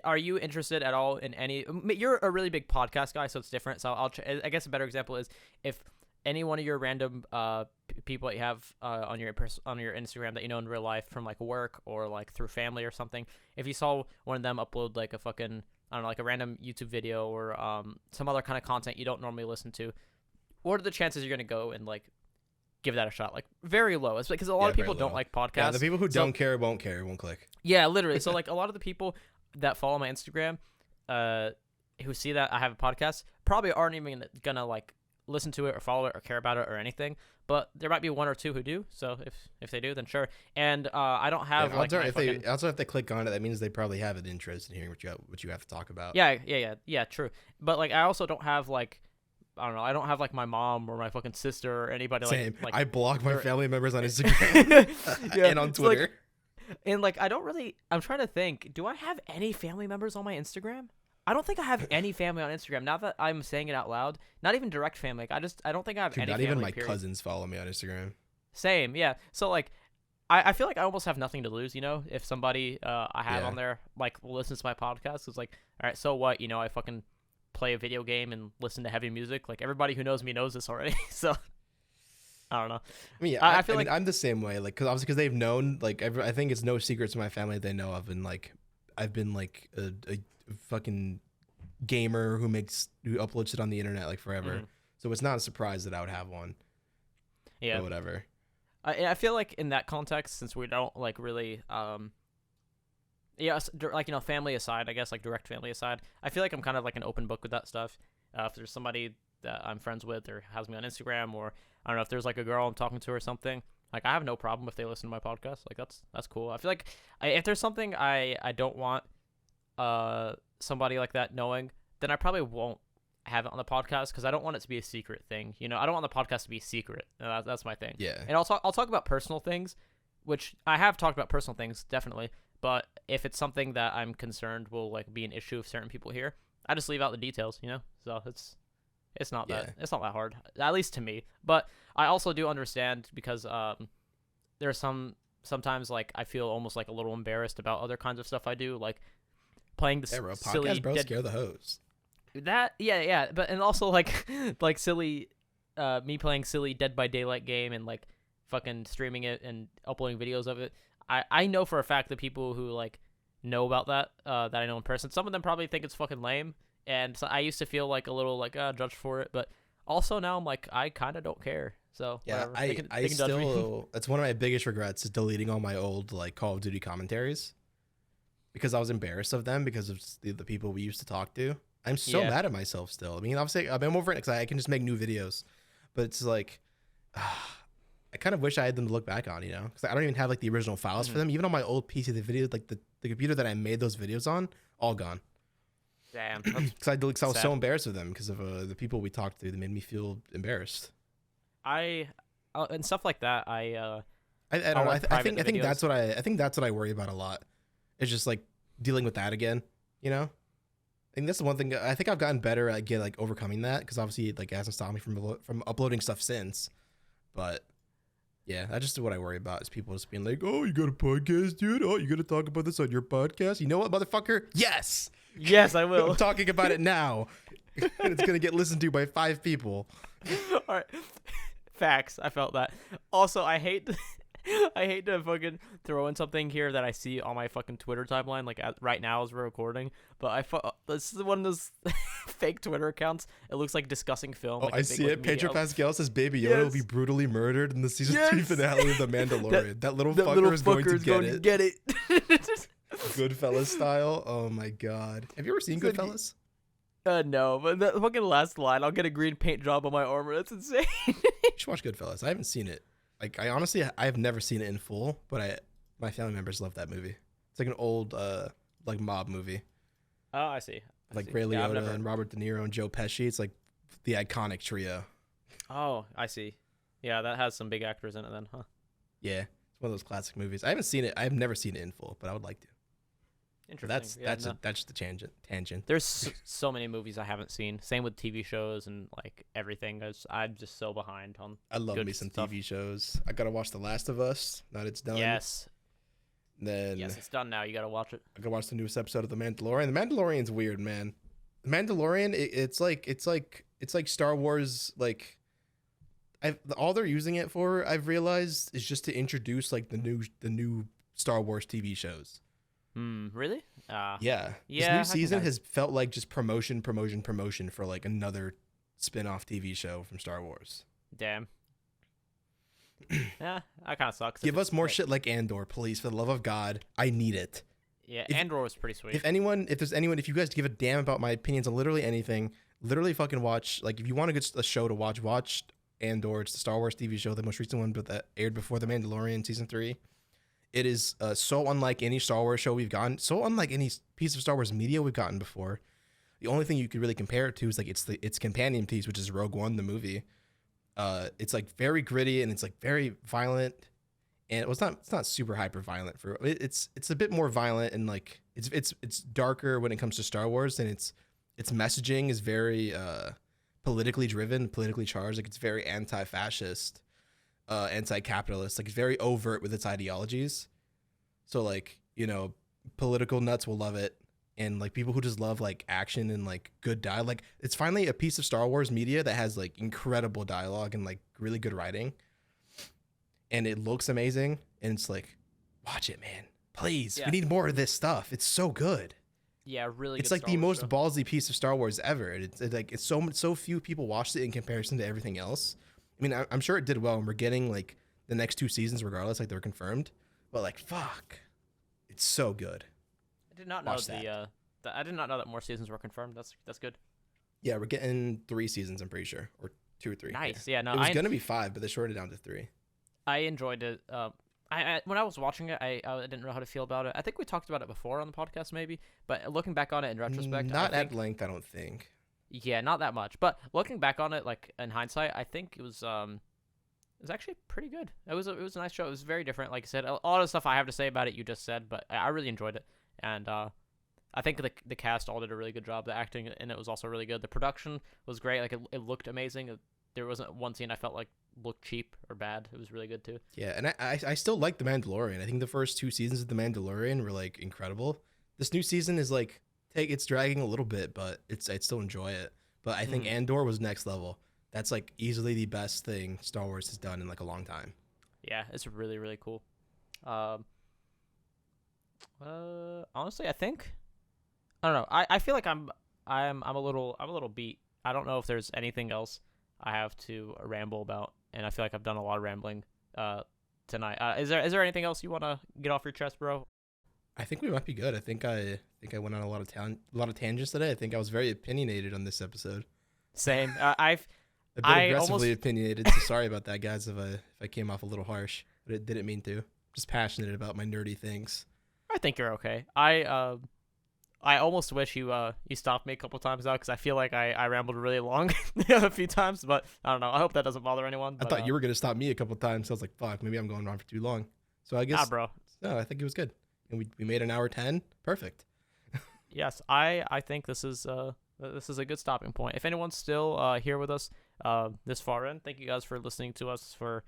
are you interested at all in any? You're a really big podcast guy, so it's different. So I guess a better example is if any one of your random people that you have on your Instagram that you know in real life from like work or like through family or something, if you saw one of them upload like a fucking, I don't know, like a random YouTube video or some other kind of content you don't normally listen to, what are the chances you're gonna go and like give that a shot? Like very low. It's because a lot of people don't like podcasts. Yeah, the people who don't care won't click. Yeah, literally. So like a lot of the people that follow my Instagram, who see that I have a podcast, probably aren't even gonna like listen to it or follow it or care about it or anything. But there might be one or two who do. So if they do, then sure. And I don't have like if they click on it, that means they probably have an interest in hearing what you have to talk about. Yeah, true. But like I also don't have like, I don't know, I don't have like my mom or my fucking sister or anybody. Same. Like I block my family members on Instagram and on Twitter. And like I'm trying to think, do I have any family members on my Instagram? I don't think I have any family on Instagram. Now that I'm saying it out loud, not even direct family. Like I don't think I have any. Not family, even my period. cousins follow me on Instagram. Same, yeah. So like, I feel like I almost have nothing to lose. You know, if somebody I have on there like listens to my podcast, it's like, all right, so what? You know, I fucking play a video game and listen to heavy music. Like everybody who knows me knows this already. So I don't know. I mean, I feel like I'm the same way. Like, because they've known. Like, I think it's no secret to my family they know I've been like a fucking gamer who uploads shit on the internet like forever. Mm-hmm. So it's not a surprise that I would have one. Yeah. Or whatever. I feel like in that context, since we don't like really like, you know, family aside, I guess, like direct family aside, I feel like I'm kind of like an open book with that stuff. If there's somebody that I'm friends with or has me on Instagram, or I don't know, if there's like a girl I'm talking to or something, like I have no problem if they listen to my podcast. Like that's cool. I feel like if there's something I don't want somebody like that knowing, then I probably won't have it on the podcast, because I don't want it to be a secret thing. You know, I don't want the podcast to be secret. That's my thing. Yeah. And I'll talk about personal things, which I have talked about personal things definitely. But if it's something that I'm concerned will like be an issue if certain people hear, I just leave out the details, you know? So it's not that hard, at least to me. But I also do understand, because there's sometimes like I feel almost like a little embarrassed about other kinds of stuff I do, like playing the silly podcast bro scare the host. That but and also like like silly me playing silly Dead by Daylight game and like fucking streaming it and uploading videos of it. I know for a fact that people who like know about that that I know in person, some of them probably think it's fucking lame, and so I used to feel like a little like judged for it, but also now I'm like I kind of don't care. So yeah, whatever. I still that's one of my biggest regrets is deleting all my old like Call of Duty commentaries. because I was embarrassed of them because of the people we used to talk to. I'm so Yeah. mad at myself still. I mean, obviously, I'm over it because I can just make new videos, but it's like, I kind of wish I had them to look back on, because I don't even have like the original files for Mhm. them. Even on my old PC, the video, like the computer that I made those videos on, all gone. Damn. That's Because I was sad. so embarrassed with them because of the people we talked to. They made me feel embarrassed. I and stuff like that. I don't I'll know. like I private think videos. that's what I think that's what I worry about a lot. It's just like dealing with that again. I think that's the one thing. I think I've gotten better at like overcoming that because obviously it hasn't stopped me from uploading stuff since. But yeah, that's just what I worry about is people just being like, "Oh, you got a podcast, dude? Oh, you got to talk about this on your podcast? You know what, motherfucker? Yes, Yes, I will. I'm talking about it now, and it's gonna get listened to by 5 people." All right. Facts. I felt that. Also, I hate I hate to fucking throw in something here that I see on my fucking Twitter timeline, like right now as we're recording. But this is one of those fake Twitter accounts. It looks like discussing film. Oh, like I a big, see like, it. Pedro media- Pascal says Baby Yoda will be Yes. brutally murdered in the season 3 Yes. finale of The Mandalorian. That little That fucker little is going to fucker is get it. it. Goodfellas style. Oh my god. Have you ever seen So Goodfellas? No, but that fucking last line, I'll get a green paint job on my armor. That's insane. You should watch Goodfellas. I haven't seen it. Like I have never seen it in full, but my family members love that movie. It's like an old like mob movie. Oh, I see. Like Ray Liotta and Robert De Niro and Joe Pesci. It's like the iconic trio. Oh, I see. Yeah, that has some big actors in it then, huh? Yeah. It's one of those classic movies. I haven't seen it. I've never seen it in full, but I would like to. But Interesting. that's just the tangent. There's so many movies I haven't seen. Same with TV shows and like everything. I'm just so behind on. I love good me some stuff. TV shows. I gotta watch The Last of Us. Now that it's done. Yes, Then yes, it's done now. You gotta watch it. I gotta watch the newest episode of The Mandalorian. The Mandalorian's weird, man. The Mandalorian, it's like Star Wars. Like, all they're using it for, I've realized, is just to introduce like the new Star Wars TV shows. Really? Yeah. Yeah, I This new can season kinda- has felt like just promotion for like another spin-off TV show from Star Wars. Damn. Yeah, that kind of sucks. Give us more shit like Andor, please. For the love of God, I need it. Yeah, if- Andor was pretty sweet. If you guys give a damn about my opinions on literally anything, literally fucking watch. Like, if you want a show to watch Andor. It's the Star Wars TV show, the most recent one, but that aired before The Mandalorian season 3. It is so unlike any Star Wars show we've gotten, so unlike any piece of Star Wars media we've gotten before. The only thing you could really compare it to is like its companion piece, which is Rogue One, the movie. It's like very gritty and it's like very violent, and it's not super hyper violent it's a bit more violent, and like it's darker when it comes to Star Wars, and its messaging is very politically driven, politically charged. Like, it's very anti-fascist, anti-capitalist. Like, it's very overt with its ideologies. So like, political nuts will love it, and like people who just love like action and like good dialogue. Like, it's finally a piece of Star Wars media that has like incredible dialogue and like really good writing, and it looks amazing. And it's like, watch it, man, please. Yeah. We need more of this stuff. It's so good. Yeah, really. It's good like Star the Wars most show. ballsy piece of Star Wars ever. It's so few people watched it in comparison to everything else. I mean, I'm sure it did well, and we're getting like the next 2 seasons regardless. Like, they're confirmed, but like, fuck, it's so good. I did not know watch that. I did not know that more seasons were confirmed. That's good. Yeah, we're getting 3 seasons, I'm pretty sure, or 2 or 3. Nice. Yeah. No, It was gonna be 5, but they shorted it down to 3. I enjoyed it. I when I was watching it, I didn't know how to feel about it. I think we talked about it before on the podcast, maybe. But looking back on it in retrospect, Not I think, at length, I don't think. yeah, not that much. But looking back on it, like in hindsight, I think it was actually pretty good. It was a nice show. It was very different. Like I said, a lot of stuff I have to say about it you just said, but I really enjoyed it. And I think the cast all did a really good job. The acting in it was also really good. The production was great. Like, it looked amazing. There wasn't one scene I felt like looked cheap or bad. It was really good too. Yeah, and I still like The Mandalorian. I think the first 2 seasons of The Mandalorian were like incredible. This new season is like it's dragging a little bit, but I'd still enjoy it. But I think Andor was next level. That's like easily the best thing Star Wars has done in like a long time. Yeah, it's really, really cool. Honestly, I think I don't know. I feel like I'm a little beat. I don't know if there's anything else I have to ramble about, and I feel like I've done a lot of rambling tonight. Is there anything else you want to get off your chest, bro? I think we might be good. I think I went on a lot of tangents today. I think I was very opinionated on this episode. Same. A bit I aggressively almost opinionated. So sorry about that, guys. If I came off a little harsh, but it didn't mean to. Just passionate about my nerdy things. I think you're okay. I almost wish you stopped me a couple times now because I feel like I rambled really long a few times, but I don't know. I hope that doesn't bother anyone. I But, thought you were gonna stop me a couple times. So I was like, fuck, maybe I'm going on for too long. So I guess bro. no, I think it was good. And we made an hour 10. Perfect. Yes, I think this is a good stopping point. If anyone's still here with us this far in, thank you guys for listening to us for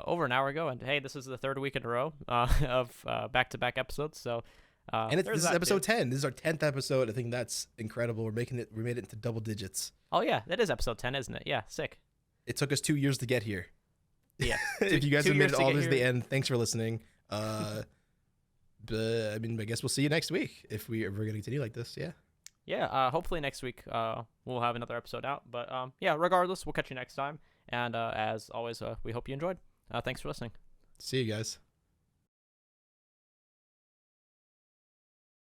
over an hour ago. And hey, this is the third week in a row of back-to-back episodes. So And this is that, episode dude. 10. This is our 10th episode. I think that's incredible. We made it into double digits. Oh yeah, that is episode 10, isn't it? Yeah, sick. It took us 2 years to get here. Yeah. If you guys 2 have made years it to all get this to the here. end, thanks for listening. I mean, I guess we'll see you next week if we're gonna continue like this. Yeah. Yeah. Hopefully next week we'll have another episode out. But yeah, regardless, we'll catch you next time. And as always, we hope you enjoyed. Thanks for listening. See you guys.